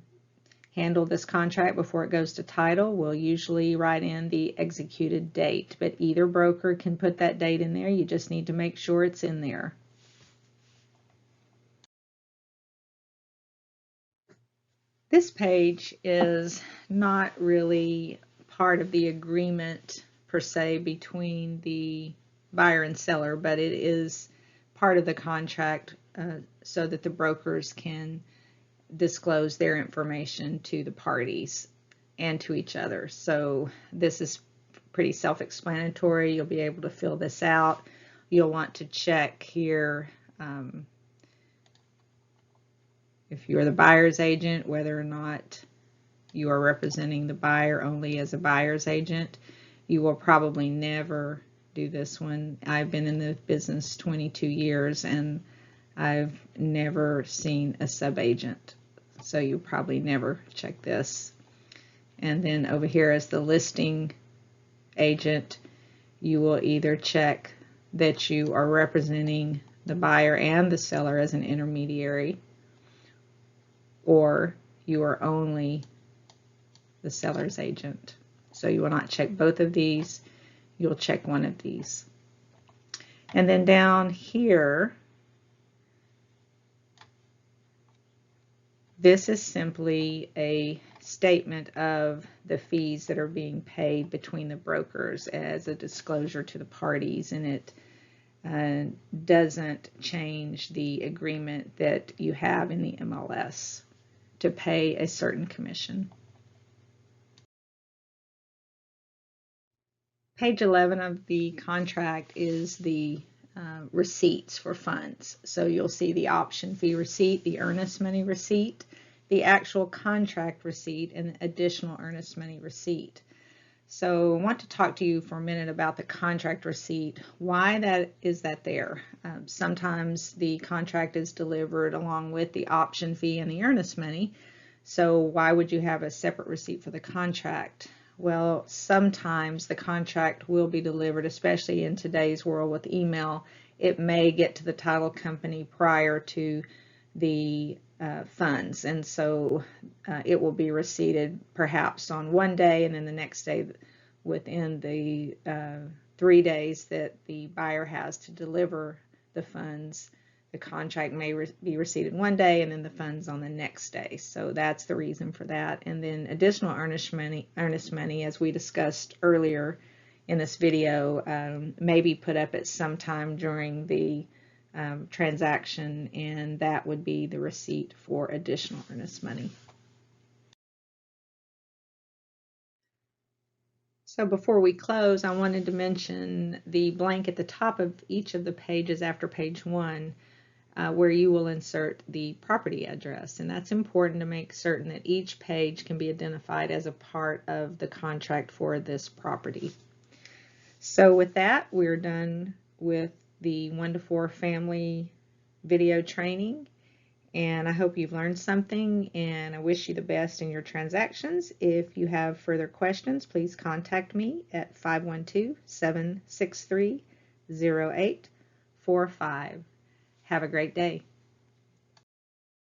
handle this contract before it goes to title. We'll usually write in the executed date, but either broker can put that date in there. You just need to make sure it's in there. This page is not really part of the agreement per se between the buyer and seller, but it is part of the contract so that the brokers can disclose their information to the parties and to each other. So this is pretty self-explanatory. You'll be able to fill this out. You'll want to check here if you're the buyer's agent, whether or not you are representing the buyer only as a buyer's agent. You will probably never do this one. I've been in the business 22 years and I've never seen a sub-agent. So you probably never check this. And then over here as the listing agent, you will either check that you are representing the buyer and the seller as an intermediary, or you are only the seller's agent. So you will not check both of these. You'll check one of these. And then down here, this is simply a statement of the fees that are being paid between the brokers as a disclosure to the parties, and it doesn't change the agreement that you have in the MLS to pay a certain commission. Page 11 of the contract is the receipts for funds. So you'll see the option fee receipt, the earnest money receipt, the actual contract receipt, and additional earnest money receipt. So I want to talk to you for a minute about the contract receipt. Why is that there? Sometimes the contract is delivered along with the option fee and the earnest money. So why would you have a separate receipt for the contract? Well, sometimes the contract will be delivered, especially in today's world with email. It may get to the title company prior to the funds, and so it will be receipted perhaps on one day, and then the next day within the 3 days that the buyer has to deliver the funds. The contract may be receipted one day and then the funds on the next day. So that's the reason for that. And then additional earnest money, as we discussed earlier in this video, may be put up at some time during the transaction, and that would be the receipt for additional earnest money. So before we close, I wanted to mention the blank at the top of each of the pages after page 1. Where you will insert the property address, and that's important to make certain that each page can be identified as a part of the contract for this property. So with that, we're done with the 1 to 4 family video training, and I hope you've learned something, and I wish you the best in your transactions. If you have further questions, please contact me at 512-763-0845. Have a great day.